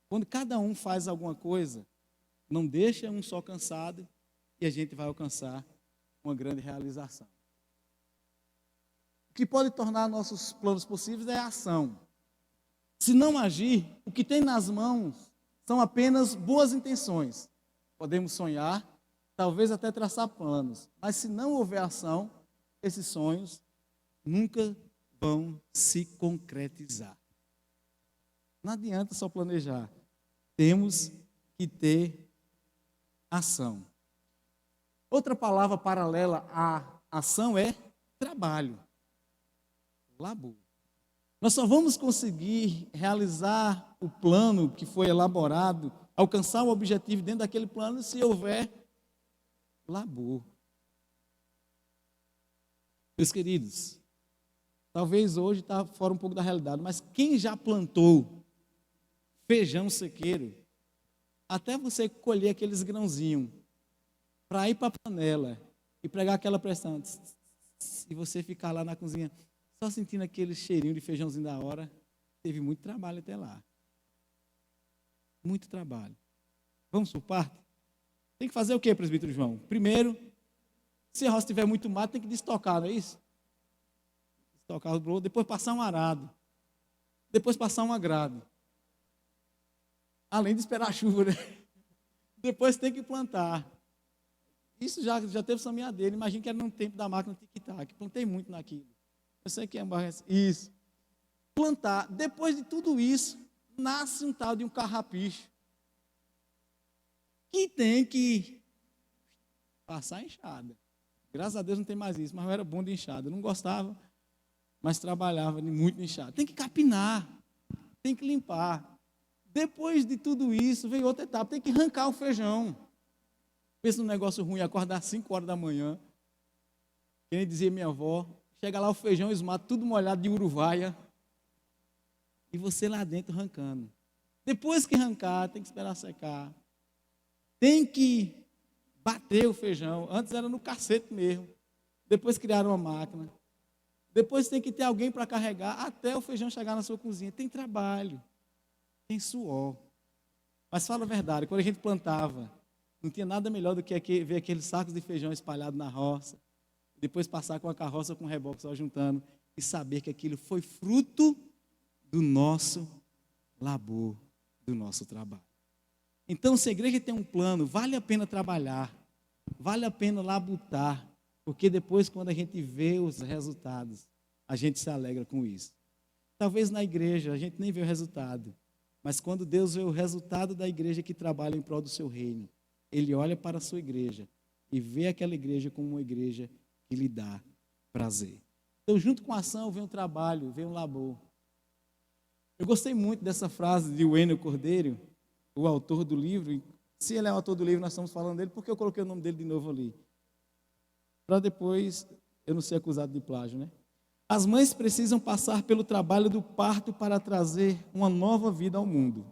quando cada um faz alguma coisa, não deixa um só cansado e a gente vai alcançar uma grande realização. O que pode tornar nossos planos possíveis é a ação. Se não agir, o que tem nas mãos são apenas boas intenções. Podemos sonhar, talvez até traçar planos, mas se não houver ação, esses sonhos nunca vão se concretizar. Não adianta só planejar, temos que ter ação. Outra palavra paralela à ação é trabalho, labor. Nós só vamos conseguir realizar o plano que foi elaborado, alcançar o objetivo dentro daquele plano, se houver labor. Meus queridos, talvez hoje está fora um pouco da realidade, mas quem já plantou feijão sequeiro, até você colher aqueles grãozinhos, para ir para a panela e pregar aquela pressão, e você ficar lá na cozinha, só sentindo aquele cheirinho de feijãozinho da hora, teve muito trabalho até lá. Muito trabalho. Vamos por parte? Tem que fazer o quê, presbítero João? Primeiro, se a roça tiver muito mato, tem que destocar, não é isso? Destocar o broto, depois passar um arado, depois passar um agrado. Além de esperar a chuva, né? Depois tem que plantar. Isso já teve semeadeira. Imagina que era no tempo da máquina tic-tac. Plantei muito naquilo. Eu sei que é isso. Plantar. Depois de tudo isso, nasce um tal de um carrapicho. Que tem que passar a enxada. Graças a Deus não tem mais isso, mas eu era bom de enxada. Eu não gostava, mas trabalhava muito de enxada. Tem que capinar. Tem que limpar. Depois de tudo isso, veio outra etapa. Tem que arrancar o feijão. Pensa num negócio ruim, acordar às 5 horas da manhã. Que nem dizia minha avó. Chega lá o feijão esmato, tudo molhado de uruvaia. E você lá dentro arrancando. Depois que arrancar, tem que esperar secar. Tem que bater o feijão. Antes era no cacete mesmo. Depois criaram uma máquina. Depois tem que ter alguém para carregar até o feijão chegar na sua cozinha. Tem trabalho. Tem suor. Mas fala a verdade, quando a gente plantava, não tinha nada melhor do que ver aqueles sacos de feijão espalhados na roça. Depois passar com a carroça ou com o reboque só juntando e saber que aquilo foi fruto do nosso labor, do nosso trabalho. Então, se a igreja tem um plano, vale a pena trabalhar, vale a pena labutar, porque depois, quando a gente vê os resultados, a gente se alegra com isso. Talvez na igreja a gente nem vê o resultado, mas quando Deus vê o resultado da igreja que trabalha em prol do seu reino, Ele olha para a sua igreja e vê aquela igreja como uma igreja que lhe dá prazer. Então, junto com a ação, vem um trabalho, vem um labor. Eu gostei muito dessa frase de Wênio Cordeiro, o autor do livro. Se ele é o autor do livro, nós estamos falando dele, porque eu coloquei o nome dele de novo ali. Para depois eu não ser acusado de plágio, né? As mães precisam passar pelo trabalho do parto para trazer uma nova vida ao mundo.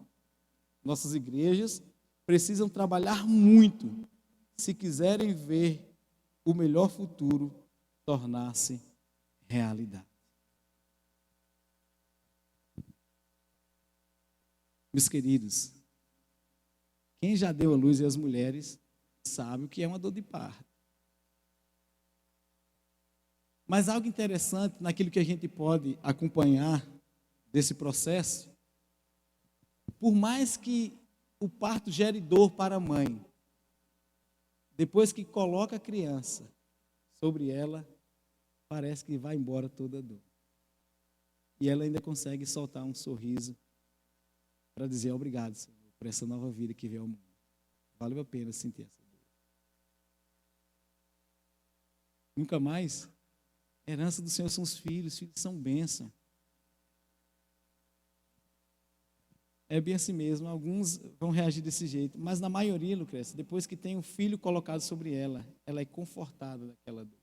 Nossas igrejas precisam trabalhar muito se quiserem ver o melhor futuro tornar-se realidade. Meus queridos, quem já deu à luz e as mulheres sabe o que é uma dor de parto. Mas algo interessante naquilo que a gente pode acompanhar desse processo, por mais que o parto gere dor para a mãe, depois que coloca a criança sobre ela, parece que vai embora toda a dor. E ela ainda consegue soltar um sorriso para dizer obrigado, Senhor, por essa nova vida que veio ao mundo. Valeu a pena sentir essa dor. Nunca mais. A herança do Senhor são os filhos são bênção. É bem assim mesmo, alguns vão reagir desse jeito, mas na maioria, Lucrécia, depois que tem o filho colocado sobre ela, ela é confortada daquela dor.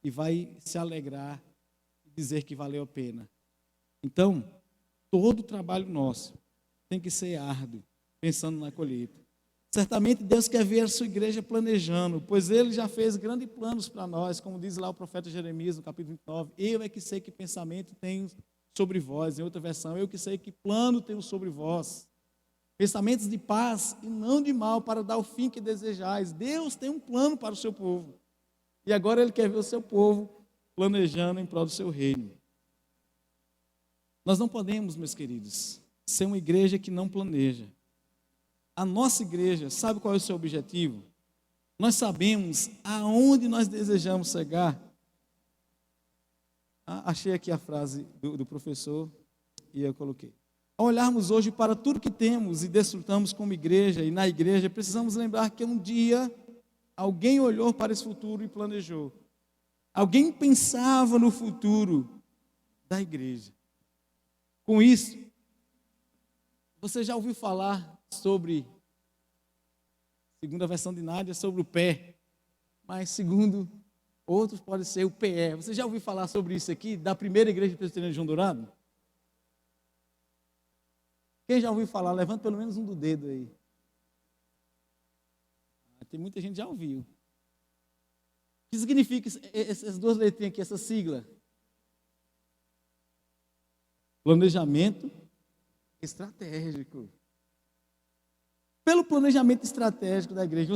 E vai se alegrar e dizer que valeu a pena. Então, todo o trabalho nosso tem que ser árduo, pensando na colheita. Certamente Deus quer ver a sua igreja planejando, pois Ele já fez grandes planos para nós, como diz lá o profeta Jeremias, no capítulo 29. Eu é que sei que pensamento tenho sobre vós. Em outra versão, eu que sei que plano tenho sobre vós. Pensamentos de paz e não de mal, para dar o fim que desejais. Deus tem um plano para o seu povo. E agora Ele quer ver o seu povo planejando em prol do seu reino. Nós não podemos, meus queridos, ser uma igreja que não planeja. A nossa igreja, sabe qual é o seu objetivo? Nós sabemos aonde nós desejamos chegar. Achei aqui a frase do professor e eu coloquei. Ao olharmos hoje para tudo que temos e desfrutamos como igreja e na igreja, precisamos lembrar que um dia alguém olhou para esse futuro e planejou. Alguém pensava no futuro da igreja. Com isso, você já ouviu falar sobre, segundo a versão de Nádia, sobre o pé, mas segundo outros pode ser o PE. Você já ouviu falar sobre isso aqui, da primeira igreja presbiteriana de João Dourado? Quem já ouviu falar? Levanta pelo menos um do dedo aí. Tem muita gente que já ouviu. O que significa essas duas letrinhas aqui, essa sigla? Planejamento estratégico. Pelo planejamento estratégico da igreja,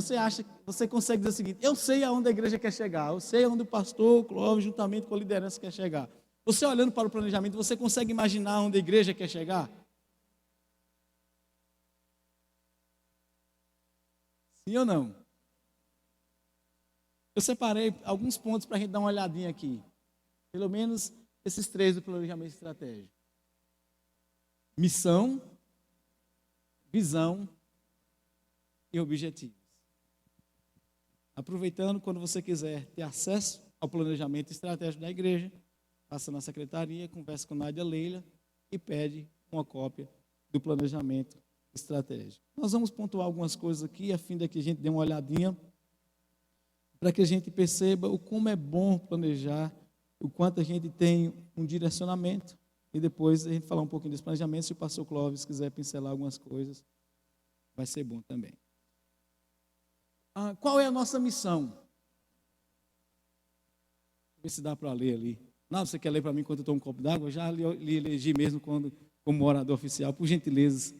você consegue dizer o seguinte: eu sei aonde a igreja quer chegar, eu sei aonde o pastor, o Clóvis, juntamente com a liderança, quer chegar. Você olhando para o planejamento, você consegue imaginar onde a igreja quer chegar? Sim ou não? Eu separei alguns pontos para a gente dar uma olhadinha aqui. Pelo menos esses 3 do planejamento estratégico: missão, visão e objetivos. Aproveitando, quando você quiser ter acesso ao planejamento estratégico da igreja, passa na secretaria, conversa com Nádia Leila e pede uma cópia do planejamento estratégico. Nós vamos pontuar algumas coisas aqui, a fim de que a gente dê uma olhadinha, para que a gente perceba o como é bom planejar, o quanto a gente tem um direcionamento, e depois a gente falar um pouquinho desse planejamento. Se o pastor Clóvis quiser pincelar algumas coisas, vai ser bom também. Qual é a nossa missão? Deixa eu ver se dá para ler ali. Não, você quer ler para mim enquanto eu tomo um copo d'água? Eu já lhe elegi mesmo como orador oficial, por gentileza.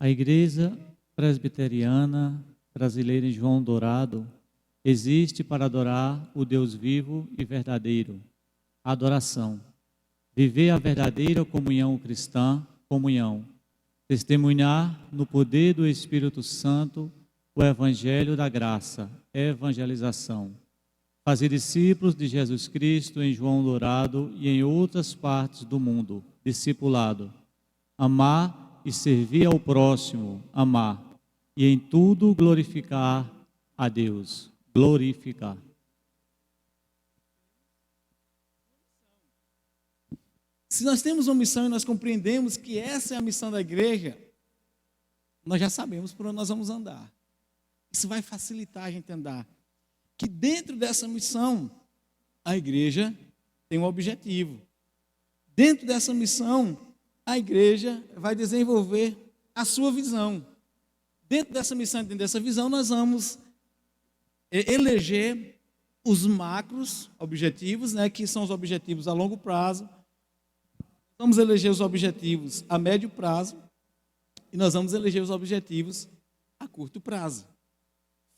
A Igreja Presbiteriana Brasileira em João Dourado existe para adorar o Deus vivo e verdadeiro. Adoração. Viver a verdadeira comunhão cristã, comunhão. Testemunhar no poder do Espírito Santo o Evangelho da graça, evangelização. Fazer discípulos de Jesus Cristo em João Dourado e em outras partes do mundo. Discipulado. Amar e servir ao próximo, amar. E em tudo glorificar a Deus. Glorificar. Se nós temos uma missão e nós compreendemos que essa é a missão da igreja, nós já sabemos por onde nós vamos andar. Isso vai facilitar a gente andar. Que dentro dessa missão, a igreja tem um objetivo. Dentro dessa missão, a igreja vai desenvolver a sua visão. Dentro dessa missão, dentro dessa visão, nós vamos eleger os macros objetivos, né, que são os objetivos a longo prazo. Vamos eleger os objetivos a médio prazo e nós vamos eleger os objetivos a curto prazo.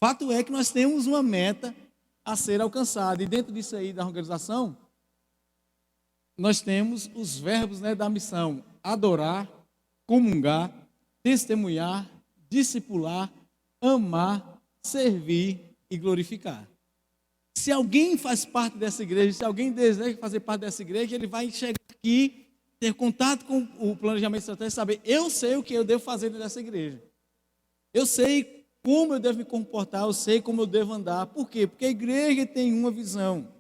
Fato é que nós temos uma meta a ser alcançada, e dentro disso aí da organização, nós temos os verbos, né, da missão: adorar, comungar, testemunhar, discipular amar, servir e glorificar. Se alguém faz parte dessa igreja, se alguém deseja fazer parte dessa igreja, ele vai chegar aqui, ter contato com o planejamento estratégico, saber, eu sei o que eu devo fazer nessa igreja. Eu sei como eu devo me comportar, eu sei como eu devo andar. Por quê? Porque a igreja tem uma visão.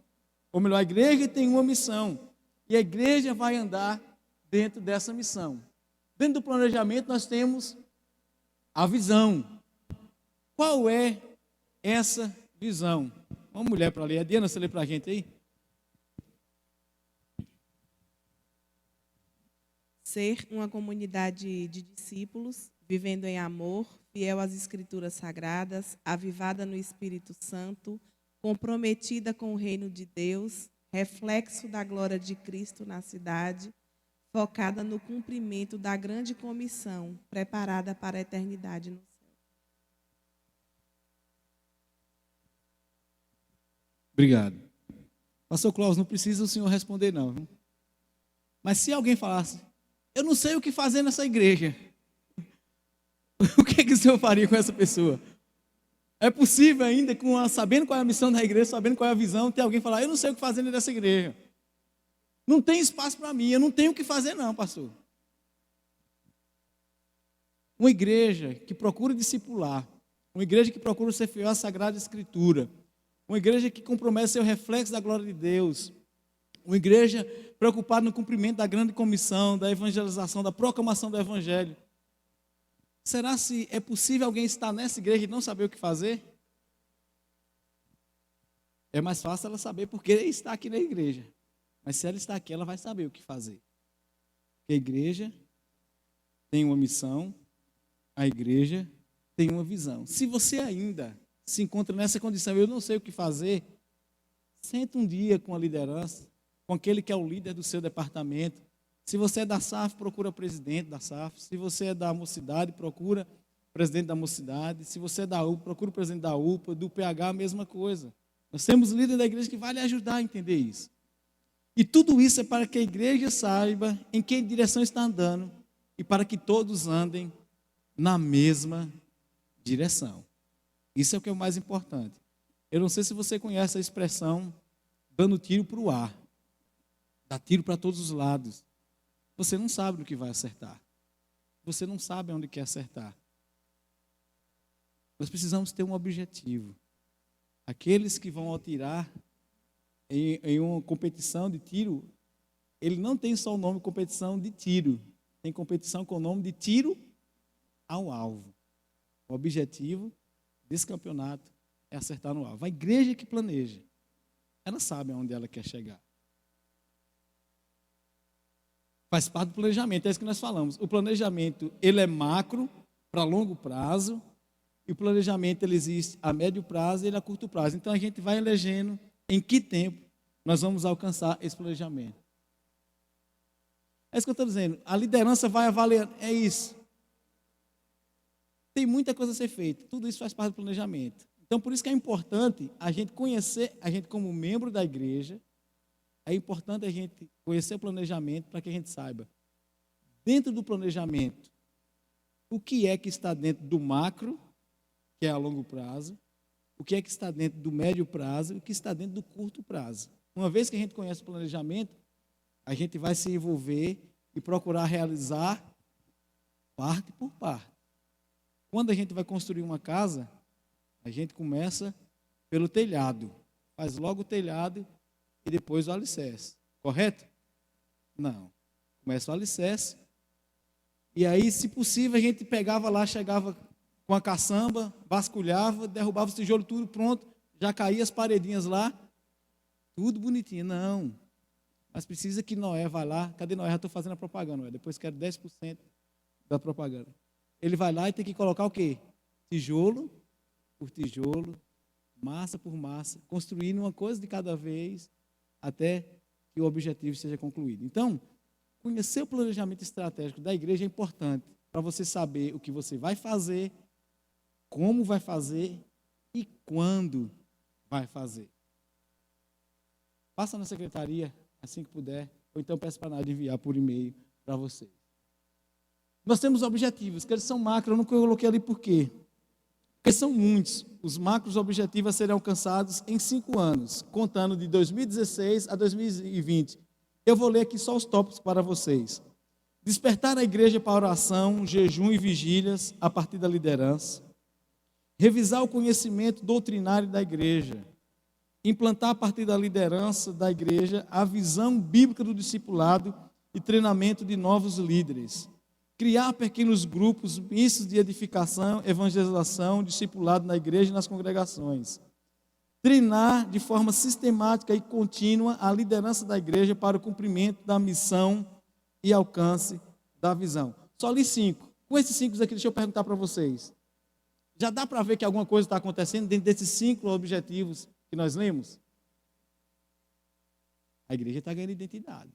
Ou melhor, a igreja tem uma missão. E a igreja vai andar dentro dessa missão. Dentro do planejamento nós temos a visão. Qual é essa visão? Uma mulher para ler. A Diana, você lê para a gente aí? Ser uma comunidade de discípulos, vivendo em amor, fiel às Escrituras Sagradas, avivada no Espírito Santo, comprometida com o reino de Deus, reflexo da glória de Cristo na cidade, focada no cumprimento da grande comissão, preparada para a eternidade no céu. Obrigado. Pastor Cláudio, não precisa o senhor responder não. Mas se alguém falasse, eu não sei o que fazer nessa igreja, o que o senhor faria com essa pessoa? É possível ainda, sabendo qual é a missão da igreja, sabendo qual é a visão, ter alguém falar, eu não sei o que fazer nessa igreja. Não tem espaço para mim, eu não tenho o que fazer não, pastor. Uma igreja que procura discipular, uma igreja que procura ser fiel à Sagrada Escritura, uma igreja que compromete ser o reflexo da glória de Deus, uma igreja preocupada no cumprimento da grande comissão, da evangelização, da proclamação do Evangelho. Será se é possível alguém estar nessa igreja e não saber o que fazer? É mais fácil ela saber porque está aqui na igreja. Mas se ela está aqui, ela vai saber o que fazer. Porque a igreja tem uma missão, a igreja tem uma visão. Se você ainda se encontra nessa condição, eu não sei o que fazer, senta um dia com a liderança, com aquele que é o líder do seu departamento. Se você é da SAF, procura o presidente da SAF. Se você é da mocidade, procura o presidente da mocidade. Se você é da UPA, procura o presidente da UPA, do PH, a mesma coisa. Nós temos líder da igreja que vai lhe ajudar a entender isso. E tudo isso é para que a igreja saiba em que direção está andando e para que todos andem na mesma direção. Isso é o que é o mais importante. Eu não sei se você conhece a expressão dando tiro para o ar. Dá tiro para todos os lados. Você não sabe no que vai acertar. Você não sabe onde quer acertar. Nós precisamos ter um objetivo. Aqueles que vão atirar em uma competição de tiro, ele não tem só o nome competição de tiro. Tem competição com o nome de tiro ao alvo. O objetivo desse campeonato é acertar no alvo. A igreja que planeja, ela sabe aonde ela quer chegar. Faz parte do planejamento, é isso que nós falamos. O planejamento, ele é macro, para longo prazo, e o planejamento, ele existe a médio prazo e ele a curto prazo. Então, a gente vai elegendo em que tempo nós vamos alcançar esse planejamento. É isso que eu estou dizendo. A liderança vai avaliando, é isso. Tem muita coisa a ser feita, tudo isso faz parte do planejamento. Então, por isso que é importante a gente conhecer, a gente como membro da igreja, é importante a gente conhecer o planejamento para que a gente saiba, dentro do planejamento, o que é que está dentro do macro, que é a longo prazo, o que é que está dentro do médio prazo e o que está dentro do curto prazo. Uma vez que a gente conhece o planejamento, a gente vai se envolver e procurar realizar parte por parte. Quando a gente vai construir uma casa, a gente começa pelo telhado, faz logo o telhado e depois o alicerce, correto? Não. Começa o alicerce, e aí, se possível, a gente pegava lá, chegava com a caçamba, vasculhava, derrubava o tijolo, tudo pronto, já caía as paredinhas lá, tudo bonitinho. Não. Mas precisa que Noé vá lá, cadê Noé? Já estou fazendo a propaganda, Noé. Depois quero 10% da propaganda. Ele vai lá e tem que colocar o quê? Tijolo por tijolo, massa por massa, construindo uma coisa de cada vez, até que o objetivo seja concluído. Então, conhecer o planejamento estratégico da igreja é importante para você saber o que você vai fazer, como vai fazer e quando vai fazer. Passa na secretaria assim que puder, ou então peça para a Nádia enviar por e-mail para vocês. Nós temos objetivos, que eles são macro, eu não coloquei ali por quê? Porque são muitos. Os macros objetivos a serem alcançados em 5 anos, contando de 2016 a 2020. Eu vou ler aqui só os tópicos para vocês. Despertar a igreja para oração, jejum e vigílias a partir da liderança. Revisar o conhecimento doutrinário da igreja. Implantar a partir da liderança da igreja a visão bíblica do discipulado e treinamento de novos líderes. Criar pequenos grupos mistos de edificação, evangelização, discipulado na igreja e nas congregações. Treinar de forma sistemática e contínua a liderança da igreja para o cumprimento da missão e alcance da visão. Só li 5. Com esses 5 aqui, deixa eu perguntar para vocês. Já dá para ver que alguma coisa está acontecendo dentro desses 5 objetivos que nós lemos? A igreja está ganhando identidade.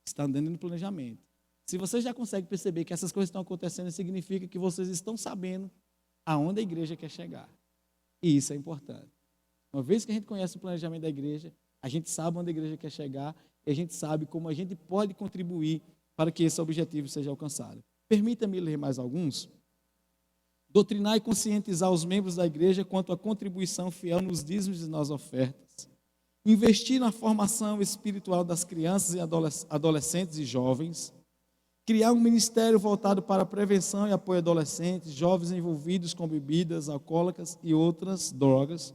Está andando no planejamento. Se você já consegue perceber que essas coisas estão acontecendo, significa que vocês estão sabendo aonde a igreja quer chegar. E isso é importante. Uma vez que a gente conhece o planejamento da igreja, a gente sabe onde a igreja quer chegar e a gente sabe como a gente pode contribuir para que esse objetivo seja alcançado. Permita-me ler mais alguns. Doutrinar e conscientizar os membros da igreja quanto à contribuição fiel nos dízimos e nas ofertas. Investir na formação espiritual das crianças e adolescentes e jovens. Criar um ministério voltado para a prevenção e apoio a adolescentes, jovens envolvidos com bebidas alcoólicas e outras drogas.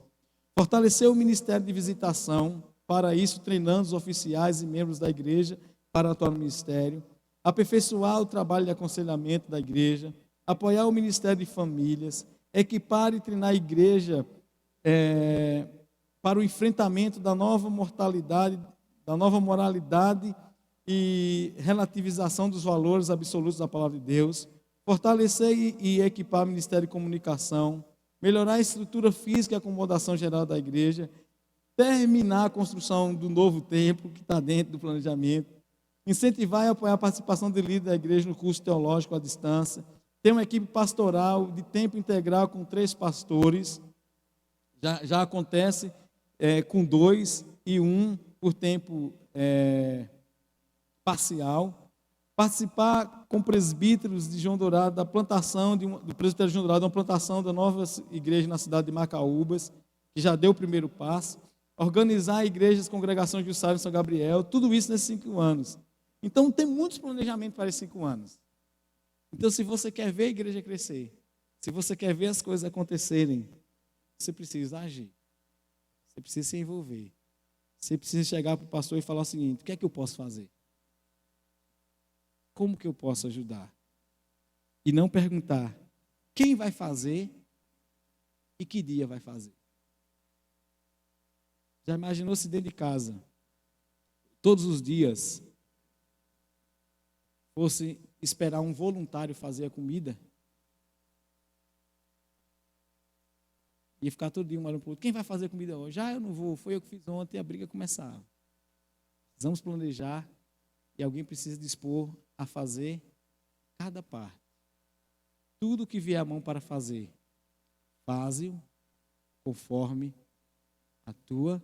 Fortalecer o ministério de visitação, para isso treinando os oficiais e membros da igreja para atuar no ministério. Aperfeiçoar o trabalho de aconselhamento da igreja. Apoiar o ministério de famílias. Equipar e treinar a igreja para o enfrentamento da nova mortalidade, da nova moralidade e relativização dos valores absolutos da palavra de Deus, fortalecer e equipar o Ministério de Comunicação, melhorar a estrutura física e acomodação geral da igreja, terminar a construção do novo templo, que está dentro do planejamento, incentivar e apoiar a participação de líderes da igreja no curso teológico à distância, ter uma equipe pastoral de tempo integral com 3 pastores, já acontece com 2 e 1 por tempo parcial, participar com presbíteros de João Dourado da plantação do presbitério de João Dourado, uma plantação da nova igreja na cidade de Macaúbas, que já deu o primeiro passo, organizar igrejas, congregações de Jussara e São Gabriel, tudo isso nesses 5 anos. Então tem muitos planejamentos para esses 5 anos. Então, se você quer ver a igreja crescer, se você quer ver as coisas acontecerem, você precisa agir, você precisa se envolver, você precisa chegar para o pastor e falar o seguinte: o que é que eu posso fazer? Como que eu posso ajudar? E não perguntar quem vai fazer e que dia vai fazer. Já imaginou se dentro de casa, todos os dias, fosse esperar um voluntário fazer a comida? Ia ficar todo dia um olhando para o outro. Quem vai fazer a comida hoje? Eu não vou, foi eu que fiz ontem e a briga começava. Precisamos planejar e alguém precisa dispor a fazer cada parte. Tudo que vier à mão para fazer, faze-o conforme a tua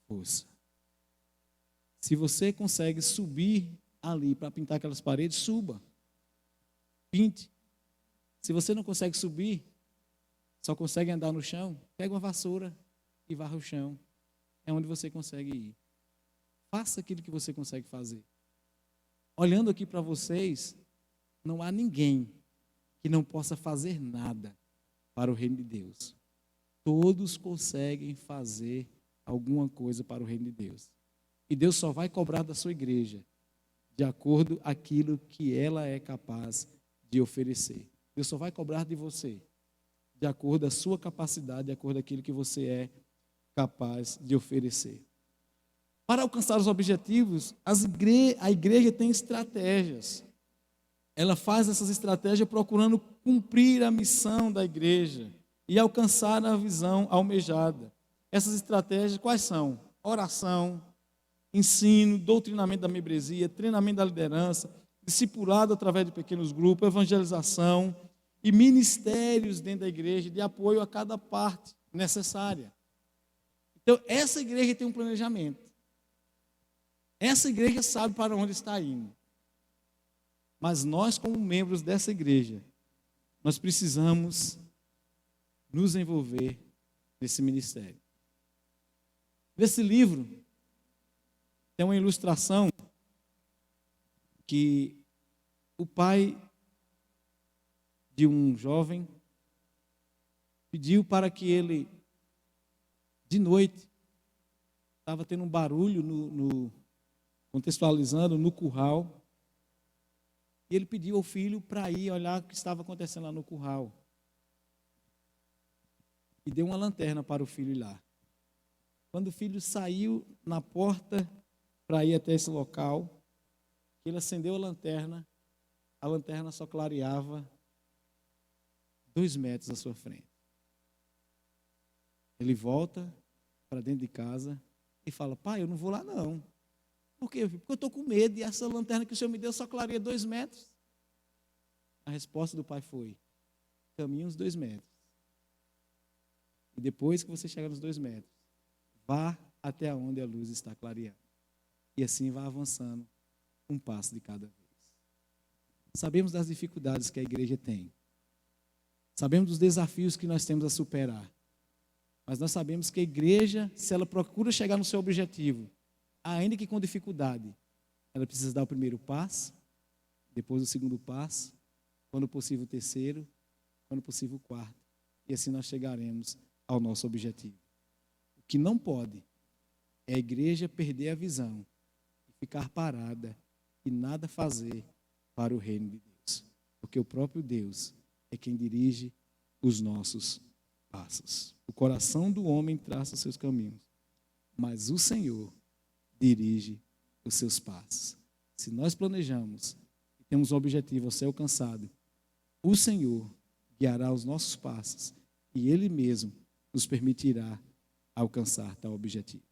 força. Se você consegue subir ali para pintar aquelas paredes, suba. Pinte. Se você não consegue subir, só consegue andar no chão, pega uma vassoura e varra o chão. É onde você consegue ir. Faça aquilo que você consegue fazer. Olhando aqui para vocês, não há ninguém que não possa fazer nada para o reino de Deus. Todos conseguem fazer alguma coisa para o reino de Deus. E Deus só vai cobrar da sua igreja de acordo com aquilo que ela é capaz de oferecer. Deus só vai cobrar de você de acordo com a sua capacidade, de acordo com aquilo que você é capaz de oferecer. Para alcançar os objetivos, a igreja tem estratégias. Ela faz essas estratégias procurando cumprir a missão da igreja e alcançar a visão almejada. Essas estratégias quais são? Oração, ensino, doutrinamento da membresia, treinamento da liderança, discipulado através de pequenos grupos, evangelização e ministérios dentro da igreja de apoio a cada parte necessária. Então, essa igreja tem um planejamento. Essa igreja sabe para onde está indo. Mas nós, como membros dessa igreja, nós precisamos nos envolver nesse ministério. Nesse livro, tem uma ilustração que o pai de um jovem pediu para que ele, de noite, estava tendo um barulho, contextualizando, no curral, e ele pediu ao filho para ir olhar o que estava acontecendo lá no curral. E deu uma lanterna para o filho ir lá. Quando o filho saiu na porta para ir até esse local, ele acendeu a lanterna só clareava 2 metros à sua frente. Ele volta para dentro de casa e fala: pai, eu não vou lá não. Por quê? Porque eu estou com medo e essa lanterna que o Senhor me deu só clareia 2 metros. A resposta do pai foi: caminhe uns 2 metros. E depois que você chegar nos 2 metros, vá até onde a luz está clareando. E assim vá avançando um passo de cada vez. Sabemos das dificuldades que a igreja tem. Sabemos dos desafios que nós temos a superar. Mas nós sabemos que a igreja, se ela procura chegar no seu objetivo, ainda que com dificuldade, ela precisa dar o primeiro passo, depois o segundo passo, quando possível o terceiro, quando possível o quarto. E assim nós chegaremos ao nosso objetivo. O que não pode é a igreja perder a visão e ficar parada e nada fazer para o reino de Deus. Porque o próprio Deus é quem dirige os nossos passos. O coração do homem traça os seus caminhos, mas o Senhor dirige os seus passos. Se nós planejamos e temos um objetivo a ser alcançado, o Senhor guiará os nossos passos e Ele mesmo nos permitirá alcançar tal objetivo.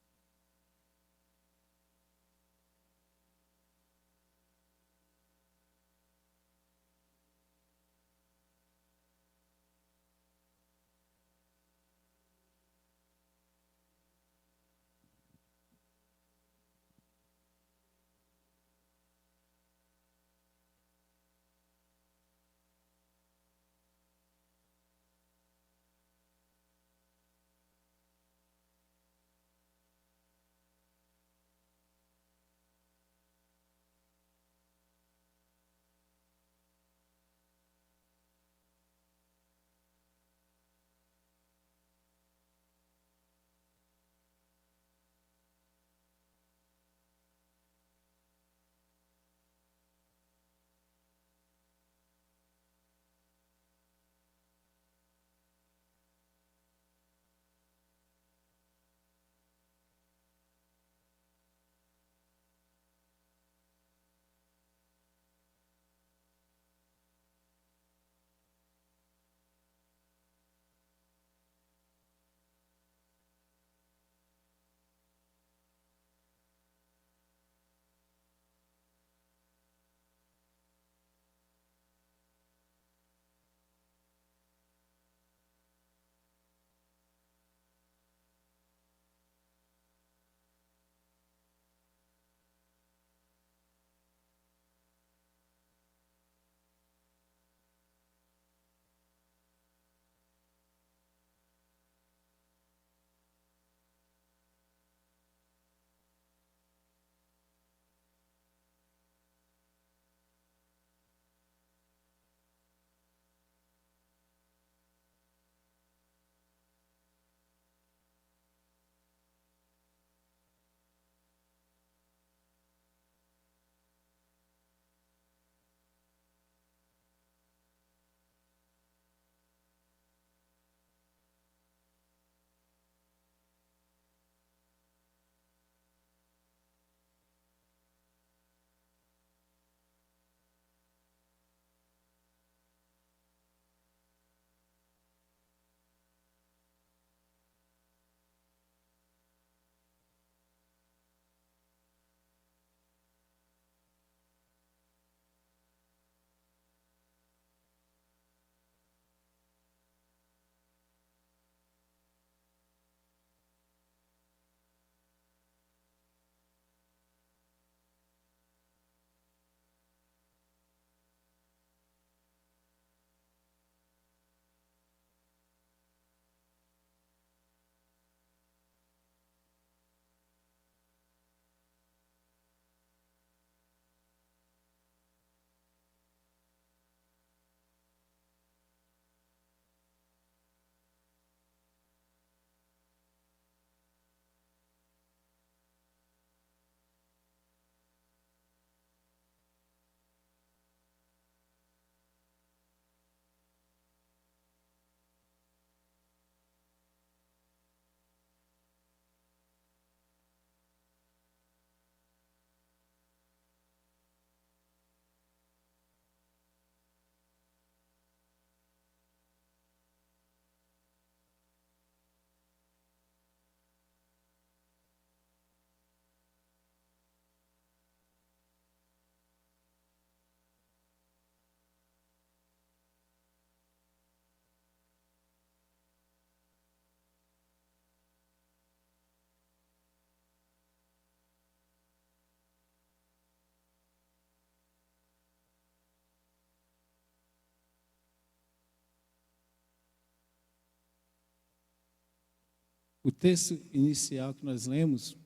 O texto inicial que nós lemos,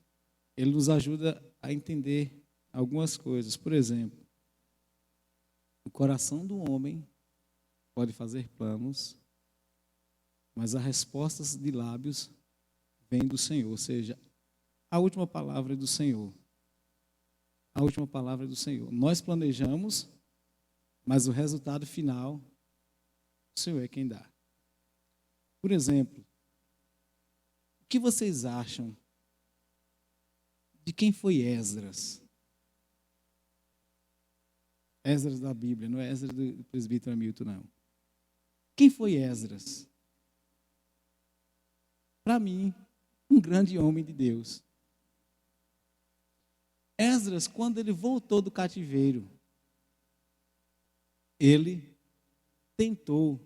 ele nos ajuda a entender algumas coisas. Por exemplo, o coração do homem pode fazer planos, mas as respostas de lábios vêm do Senhor. Ou seja, a última palavra é do Senhor. A última palavra é do Senhor. Nós planejamos, mas o resultado final, o Senhor é quem dá. Por exemplo, o que vocês acham de quem foi Esdras? Esdras da Bíblia, não é Esdras do presbítero Hamilton, não. Quem foi Esdras? Para mim, um grande homem de Deus. Esdras, quando ele voltou do cativeiro, ele tentou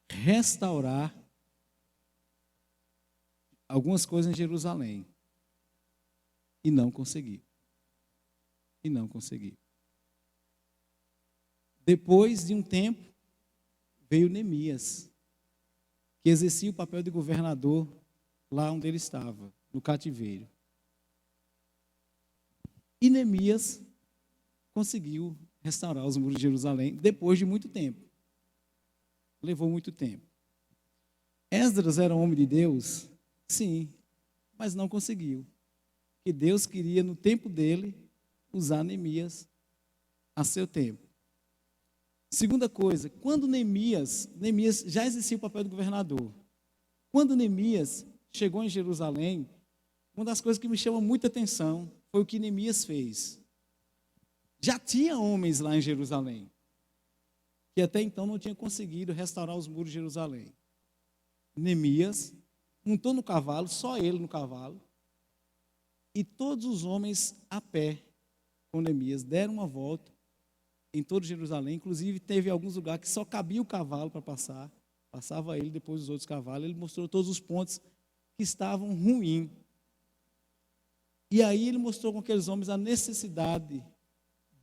restaurar algumas coisas em Jerusalém e não conseguiu. E não conseguiu. Depois de um tempo, veio Neemias, que exercia o papel de governador lá onde ele estava, no cativeiro. E Neemias conseguiu restaurar os muros de Jerusalém depois de muito tempo. Levou muito tempo. Esdras era um homem de Deus? Sim, mas não conseguiu. Porque Deus queria, no tempo dele, usar Neemias a seu tempo. Segunda coisa, quando Neemias já exercia o papel de governador. Quando Neemias chegou em Jerusalém, uma das coisas que me chama muita atenção foi o que Neemias fez. Já tinha homens lá em Jerusalém, que até então não tinham conseguido restaurar os muros de Jerusalém. Neemias montou no cavalo, só ele no cavalo, e todos os homens a pé com Neemias deram uma volta em todo Jerusalém. Inclusive teve alguns lugares que só cabia o cavalo para passar, passava ele, depois os outros cavalos. Ele mostrou todos os pontos que estavam ruins. E aí ele mostrou com aqueles homens a necessidade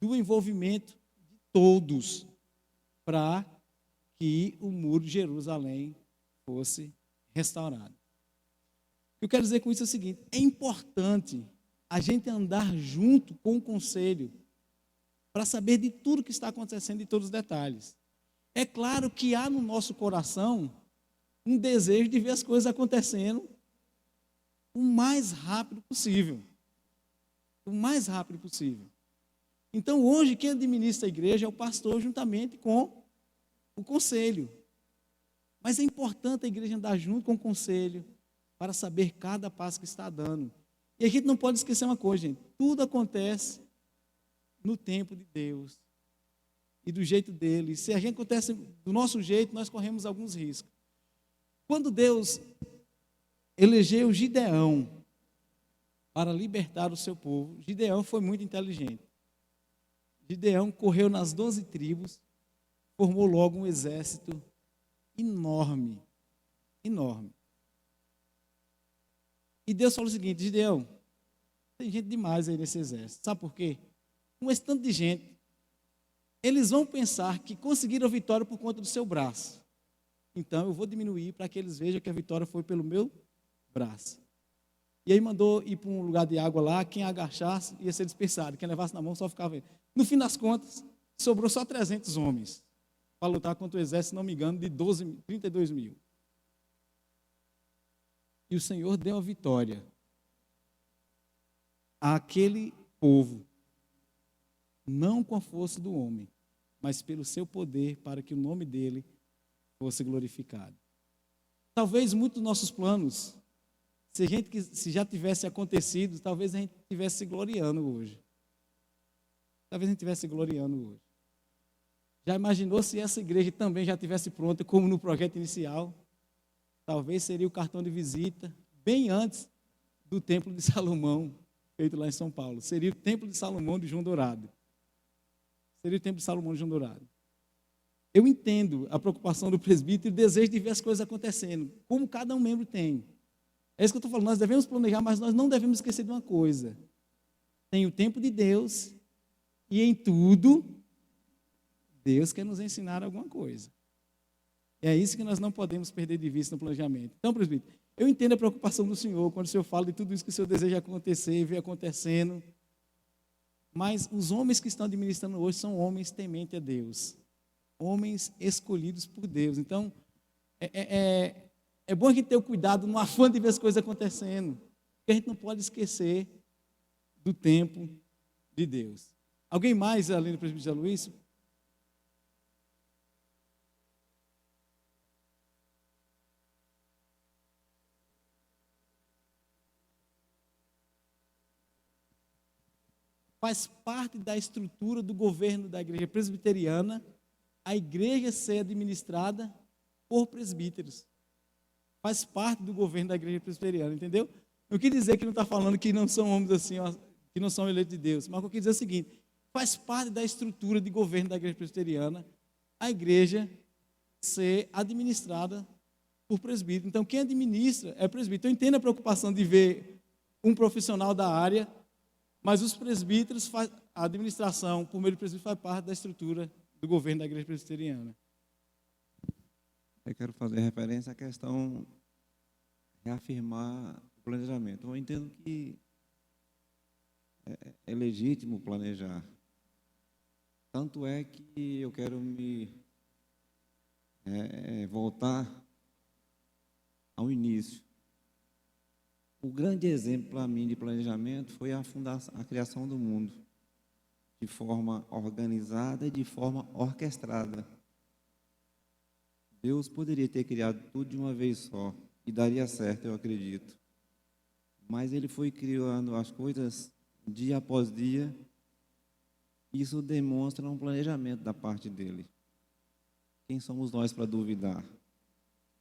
do envolvimento de todos para que o muro de Jerusalém fosse restaurado. O que eu quero dizer com isso é o seguinte: é importante a gente andar junto com o conselho para saber de tudo que está acontecendo, de todos os detalhes. É claro que há no nosso coração um desejo de ver as coisas acontecendo o mais rápido possível. O mais rápido possível. Então, hoje, quem administra a igreja é o pastor, juntamente com o conselho. Mas é importante a igreja andar junto com o conselho para saber cada passo que está dando. E a gente não pode esquecer uma coisa, gente. Tudo acontece no tempo de Deus e do jeito dele. Se a gente acontece do nosso jeito, nós corremos alguns riscos. Quando Deus elegeu Gideão para libertar o seu povo, Gideão foi muito inteligente. Gideão correu nas 12 tribos, formou logo um exército enorme, enorme. E Deus falou o seguinte: Gideão, tem gente demais aí nesse exército. Sabe por quê? Com esse tanto de gente, eles vão pensar que conseguiram a vitória por conta do seu braço. Então eu vou diminuir para que eles vejam que a vitória foi pelo meu braço. E aí mandou ir para um lugar de água lá, quem agachasse ia ser dispersado, quem levasse na mão só ficava. No fim das contas, sobrou só 300 homens para lutar contra o exército, se não me engano, de 32 mil. E o Senhor deu a vitória àquele povo, não com a força do homem, mas pelo seu poder, para que o nome dele fosse glorificado. Talvez muitos dos nossos planos, se já tivesse acontecido, talvez a gente estivesse se gloriando hoje. Talvez a gente estivesse se gloriando hoje. Já imaginou se essa igreja também já estivesse pronta, como no projeto inicial? Talvez seria o cartão de visita, bem antes do Templo de Salomão, feito lá em São Paulo. Seria o Templo de Salomão de João Dourado. Seria o Templo de Salomão de João Dourado. Eu entendo a preocupação do presbítero e o desejo de ver as coisas acontecendo, como cada um membro tem. É isso que eu estou falando, nós devemos planejar, mas nós não devemos esquecer de uma coisa. Tem o tempo de Deus e em tudo, Deus quer nos ensinar alguma coisa. É isso que nós não podemos perder de vista no planejamento. Então, presbítero, eu entendo a preocupação do senhor quando o senhor fala de tudo isso que o senhor deseja acontecer e vê acontecendo. Mas os homens que estão administrando hoje são homens tementes a Deus. Homens escolhidos por Deus. Então, é bom a gente ter o cuidado no afã de ver as coisas acontecendo. Porque a gente não pode esquecer do tempo de Deus. Alguém mais, além do presbítero José Luiz? Faz parte da estrutura do governo da igreja presbiteriana a igreja ser administrada por presbíteros. Faz parte do governo da igreja presbiteriana, entendeu? Não quer dizer que não está falando que não são homens assim, ó, que não são eleitos de Deus, mas o que eu quis dizer é o seguinte: faz parte da estrutura de governo da igreja presbiteriana a igreja ser administrada por presbítero. Então, quem administra é presbítero. Eu entendo a preocupação de ver um profissional da área, mas os presbíteros, a administração por meio do presbítero faz parte da estrutura do governo da igreja presbiteriana. Eu quero fazer referência à questão, reafirmar o planejamento. Eu entendo que é legítimo planejar. Tanto é que eu quero me voltar ao início. O grande exemplo para mim de planejamento foi a criação do mundo, de forma organizada e de forma orquestrada. Deus poderia ter criado tudo de uma vez só, e daria certo, eu acredito. Mas Ele foi criando as coisas dia após dia. Isso demonstra um planejamento da parte dEle. Quem somos nós para duvidar?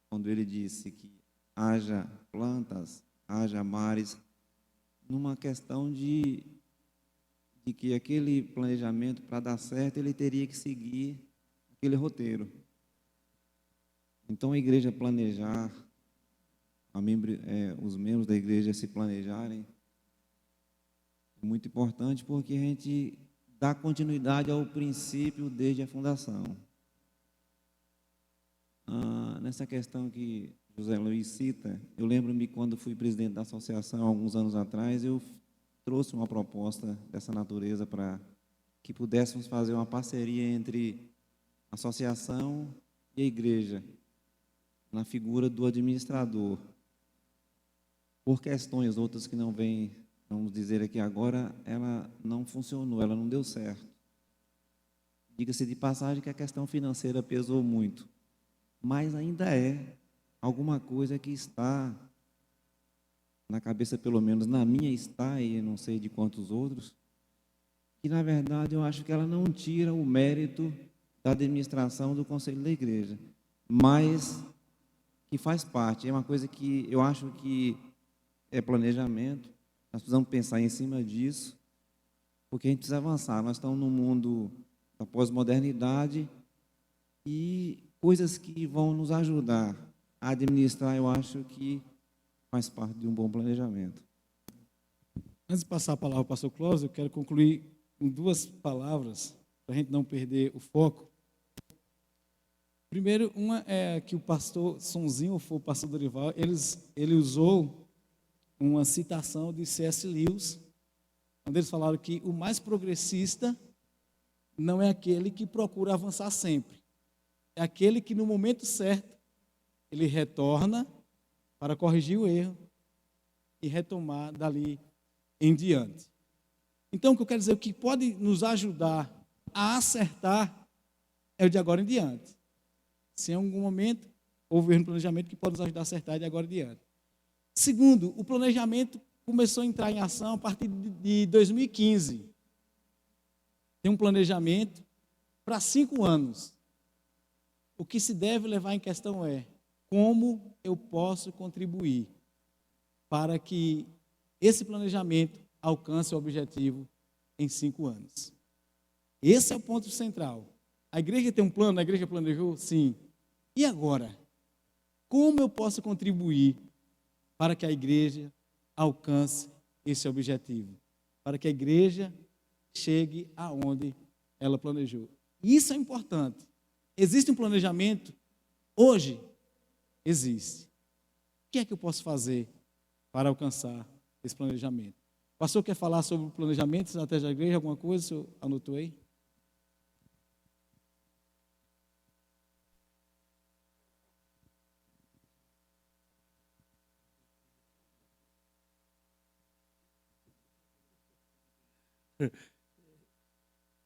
Quando Ele disse que haja plantas, haja mares, numa questão de que aquele planejamento, para dar certo, ele teria que seguir aquele roteiro. Então, a igreja planejar, os membros da igreja se planejarem, é muito importante, porque a gente dá continuidade ao princípio desde a fundação. Nessa questão que José Luiz cita, eu lembro-me quando fui presidente da associação, alguns anos atrás, eu trouxe uma proposta dessa natureza para que pudéssemos fazer uma parceria entre a associação e a igreja, na figura do administrador. Por questões outras que não vêm, vamos dizer aqui agora, ela não funcionou, ela não deu certo. Diga-se de passagem que a questão financeira pesou muito, mas ainda é alguma coisa que está na cabeça, pelo menos na minha está, e não sei de quantos outros, que na verdade eu acho que ela não tira o mérito da administração do conselho da igreja, mas que faz parte, é uma coisa que eu acho que é planejamento. Nós precisamos pensar em cima disso, porque a gente precisa avançar. Nós estamos num mundo da pós-modernidade e coisas que vão nos ajudar a administrar, eu acho que faz parte de um bom planejamento. Antes de passar a palavra ao pastor Clóvis, eu quero concluir em 2 palavras, para a gente não perder o foco. Primeiro, uma é que o pastor Sonzinho, ou foi o pastor Dorival, ele usou uma citação de C.S. Lewis, onde eles falaram que o mais progressista não é aquele que procura avançar sempre, é aquele que no momento certo ele retorna para corrigir o erro e retomar dali em diante. Então, o que eu quero dizer, o que pode nos ajudar a acertar é o de agora em diante. Se em algum momento houve um planejamento que pode nos ajudar a acertar de agora em diante. Segundo, o planejamento começou a entrar em ação a partir de 2015. Tem um planejamento para 5 anos. O que se deve levar em questão é como eu posso contribuir para que esse planejamento alcance o objetivo em 5 anos. Esse é o ponto central. A igreja tem um plano, a igreja planejou? Sim. E agora? Como eu posso contribuir para que a igreja alcance esse objetivo? Para que a igreja chegue aonde ela planejou. Isso é importante. Existe um planejamento hoje existe. O que é que eu posso fazer para alcançar esse planejamento? O pastor quer falar sobre o planejamento, estratégia da igreja, alguma coisa? O senhor anotou aí?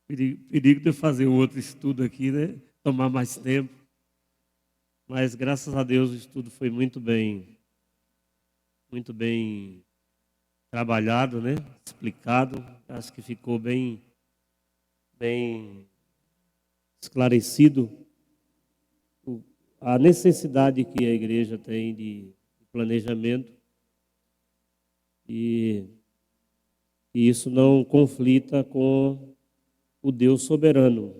Perigo de eu fazer outro estudo aqui, né? Tomar mais tempo. Mas, graças a Deus, o estudo foi muito bem trabalhado, né? Explicado. Acho que ficou bem esclarecido a necessidade que a igreja tem de planejamento e isso não conflita com o Deus soberano,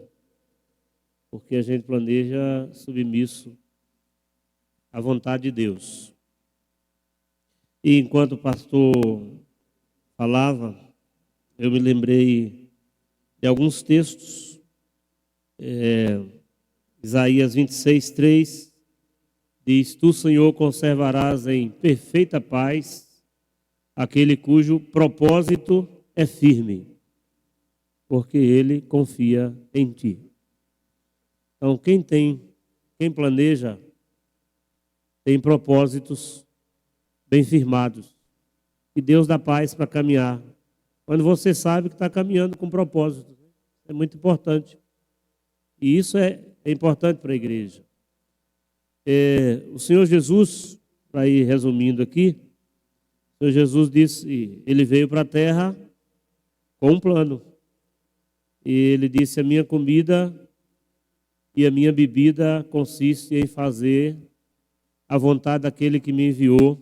porque a gente planeja submisso à vontade de Deus. E enquanto o pastor falava, eu me lembrei de alguns textos. Isaías 26:3 diz: Tu, Senhor, conservarás em perfeita paz aquele cujo propósito é firme, porque ele confia em ti. Então, quem planeja, tem propósitos bem firmados. E Deus dá paz para caminhar. Quando você sabe que está caminhando com propósito, é muito importante. E isso é importante para a igreja. O Senhor Jesus, para ir resumindo aqui, o Senhor Jesus disse, ele veio para a terra com um plano. E ele disse, a minha comida e a minha bebida consiste em fazer a vontade daquele que me enviou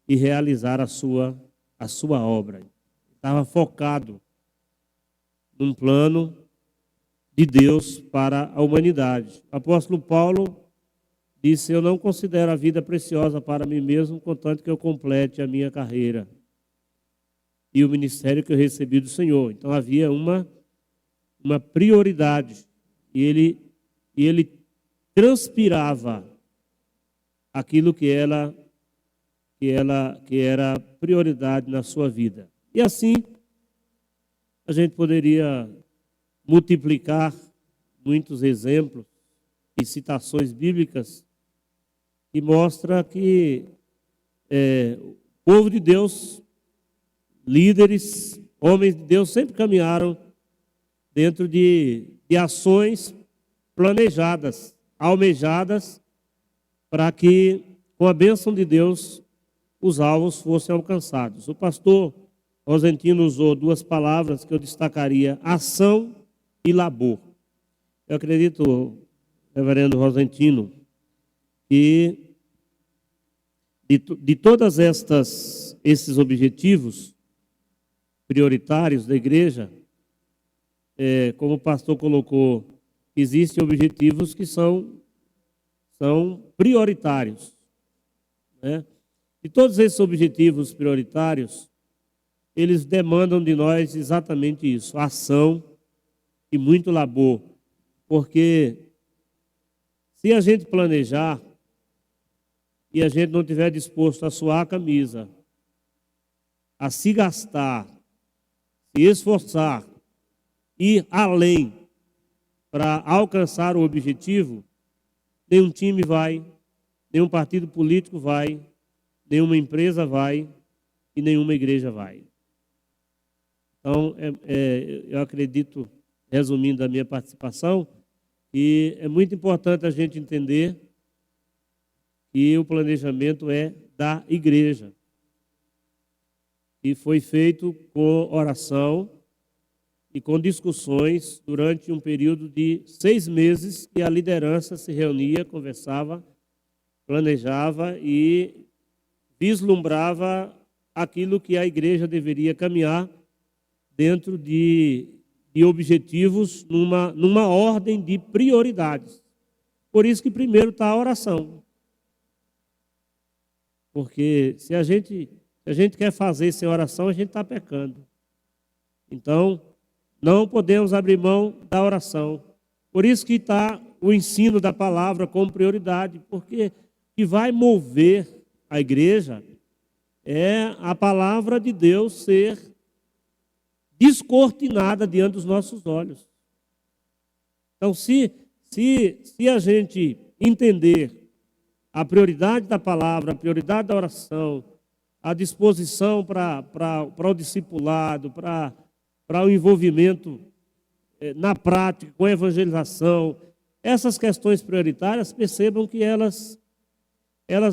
e realizar a sua obra. Estava focado num plano de Deus para a humanidade. O apóstolo Paulo disse, eu não considero a vida preciosa para mim mesmo, contanto que eu complete a minha carreira e o ministério que eu recebi do Senhor. Então havia uma prioridade e ele transpirava aquilo que era prioridade na sua vida. E assim a gente poderia multiplicar muitos exemplos e citações bíblicas que mostram que o povo de Deus, líderes, homens de Deus, sempre caminharam dentro de ações planejadas, almejadas, para que, com a bênção de Deus, os alvos fossem alcançados. O pastor Rosentino usou duas palavras que eu destacaria, ação e labor. Eu acredito, reverendo Rosentino, que de todas esses objetivos prioritários da igreja, como o pastor colocou, existem objetivos que são prioritários, né? E todos esses objetivos prioritários, eles demandam de nós exatamente isso, ação e muito labor, porque se a gente planejar e a gente não estiver disposto a suar a camisa, a se gastar, se esforçar, ir além para alcançar o objetivo, nenhum time vai, nenhum partido político vai, nenhuma empresa vai e nenhuma igreja vai. Então, eu acredito, resumindo a minha participação, que é muito importante a gente entender que o planejamento é da igreja. E foi feito com oração e com discussões durante um período de 6 meses que a liderança se reunia, conversava, planejava e vislumbrava aquilo que a igreja deveria caminhar dentro de objetivos numa ordem de prioridades. Por isso que primeiro está a oração. Porque se a gente quer fazer sem oração, a gente está pecando. Então, não podemos abrir mão da oração. Por isso que está o ensino da palavra como prioridade, porque o que vai mover a igreja é a palavra de Deus ser descortinada diante dos nossos olhos. Então, se a gente entender a prioridade da palavra, a prioridade da oração, a disposição para o discipulado, para o envolvimento na prática, com a evangelização, essas questões prioritárias, percebam que elas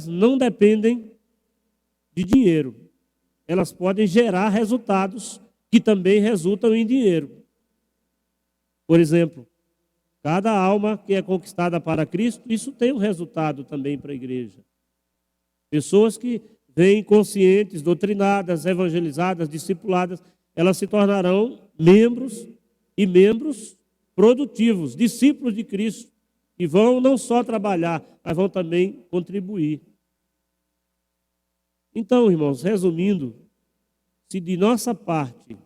não dependem de dinheiro. Elas podem gerar resultados que também resultam em dinheiro. Por exemplo, cada alma que é conquistada para Cristo, isso tem um resultado também para a igreja. Pessoas que vêm conscientes, doutrinadas, evangelizadas, discipuladas, elas se tornarão membros e membros produtivos, discípulos de Cristo, que vão não só trabalhar, mas vão também contribuir. Então, irmãos, resumindo, se de nossa parte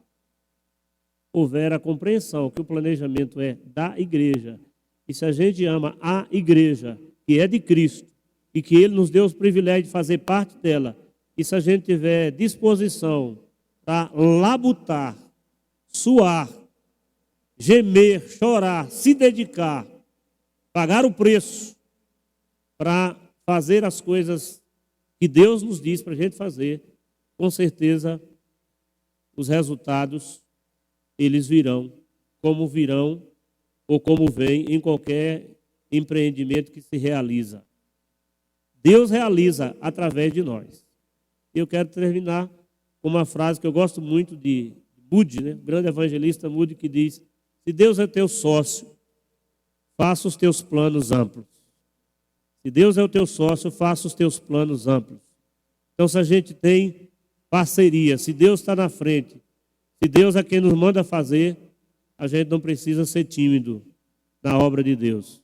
houver a compreensão que o planejamento é da igreja, e se a gente ama a igreja, que é de Cristo, e que Ele nos deu o privilégio de fazer parte dela, e se a gente tiver disposição para labutar, suar, gemer, chorar, se dedicar, pagar o preço para fazer as coisas que Deus nos diz para a gente fazer, com certeza os resultados eles virão ou como vem em qualquer empreendimento que se realiza. Deus realiza através de nós. Eu quero terminar com uma frase que eu gosto muito de Moody, o grande evangelista Moody, que diz: se Deus é teu sócio, faça os teus planos amplos. Se Deus é o teu sócio, faça os teus planos amplos. Então, se a gente tem parceria, se Deus está na frente, se Deus é quem nos manda fazer, a gente não precisa ser tímido na obra de Deus,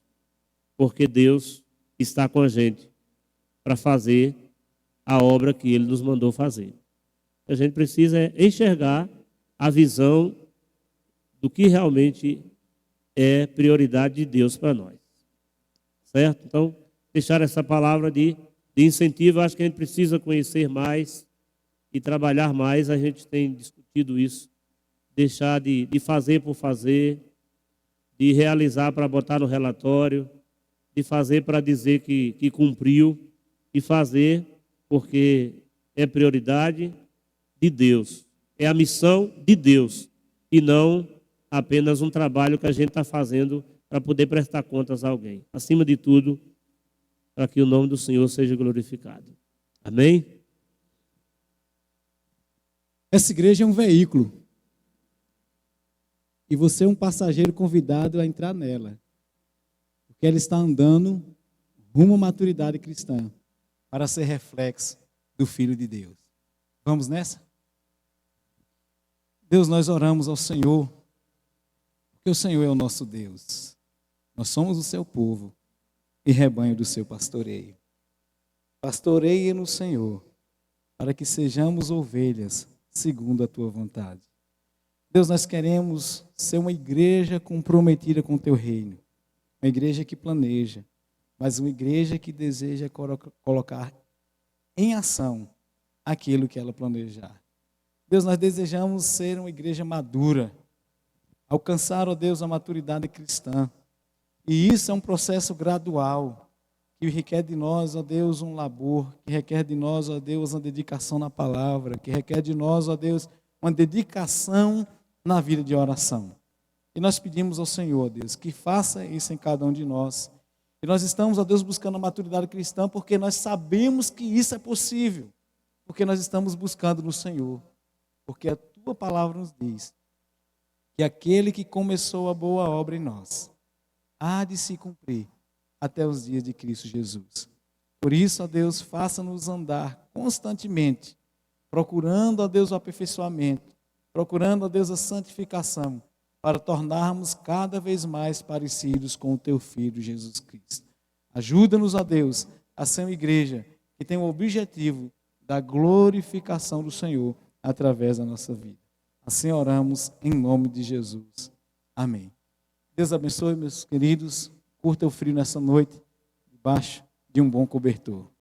porque Deus está com a gente para fazer a obra que Ele nos mandou fazer. A gente precisa enxergar a visão do que realmente é prioridade de Deus para nós. Certo? Então, deixar essa palavra de incentivo, acho que a gente precisa conhecer mais e trabalhar mais, a gente tem discutido isso, deixar de fazer por fazer, de realizar para botar no relatório, de fazer para dizer que cumpriu, e fazer porque é prioridade de Deus, é a missão de Deus, e não apenas um trabalho que a gente está fazendo para poder prestar contas a alguém. Acima de tudo, para que o nome do Senhor seja glorificado. Amém? Essa igreja é um veículo. E você é um passageiro convidado a entrar nela. Porque ela está andando rumo à maturidade cristã, para ser reflexo do Filho de Deus. Vamos nessa? Deus, nós oramos ao Senhor, porque o Senhor é o nosso Deus. Nós somos o seu povo e rebanho do seu pastoreio. Pastoreia no Senhor, para que sejamos ovelhas segundo a tua vontade. Deus, nós queremos ser uma igreja comprometida com o teu reino, uma igreja que planeja, mas uma igreja que deseja colocar em ação aquilo que ela planejar. Deus, nós desejamos ser uma igreja madura, alcançar, ó Deus, a maturidade cristã. E isso é um processo gradual, que requer de nós, ó Deus, um labor, que requer de nós, ó Deus, uma dedicação na palavra, que requer de nós, ó Deus, uma dedicação na vida de oração. E nós pedimos ao Senhor, ó Deus, que faça isso em cada um de nós. E nós estamos, ó Deus, buscando a maturidade cristã, porque nós sabemos que isso é possível, porque nós estamos buscando no Senhor, porque a tua palavra nos diz que aquele que começou a boa obra em nós há de se cumprir até os dias de Cristo Jesus. Por isso, ó Deus, faça-nos andar constantemente, procurando, ó Deus, o aperfeiçoamento, procurando, ó Deus, a santificação, para tornarmos cada vez mais parecidos com o teu Filho Jesus Cristo. Ajuda-nos, ó Deus, a ser uma igreja que tem o objetivo da glorificação do Senhor através da nossa vida. Assim oramos em nome de Jesus. Amém. Deus abençoe, meus queridos. Curta o frio nessa noite, debaixo de um bom cobertor.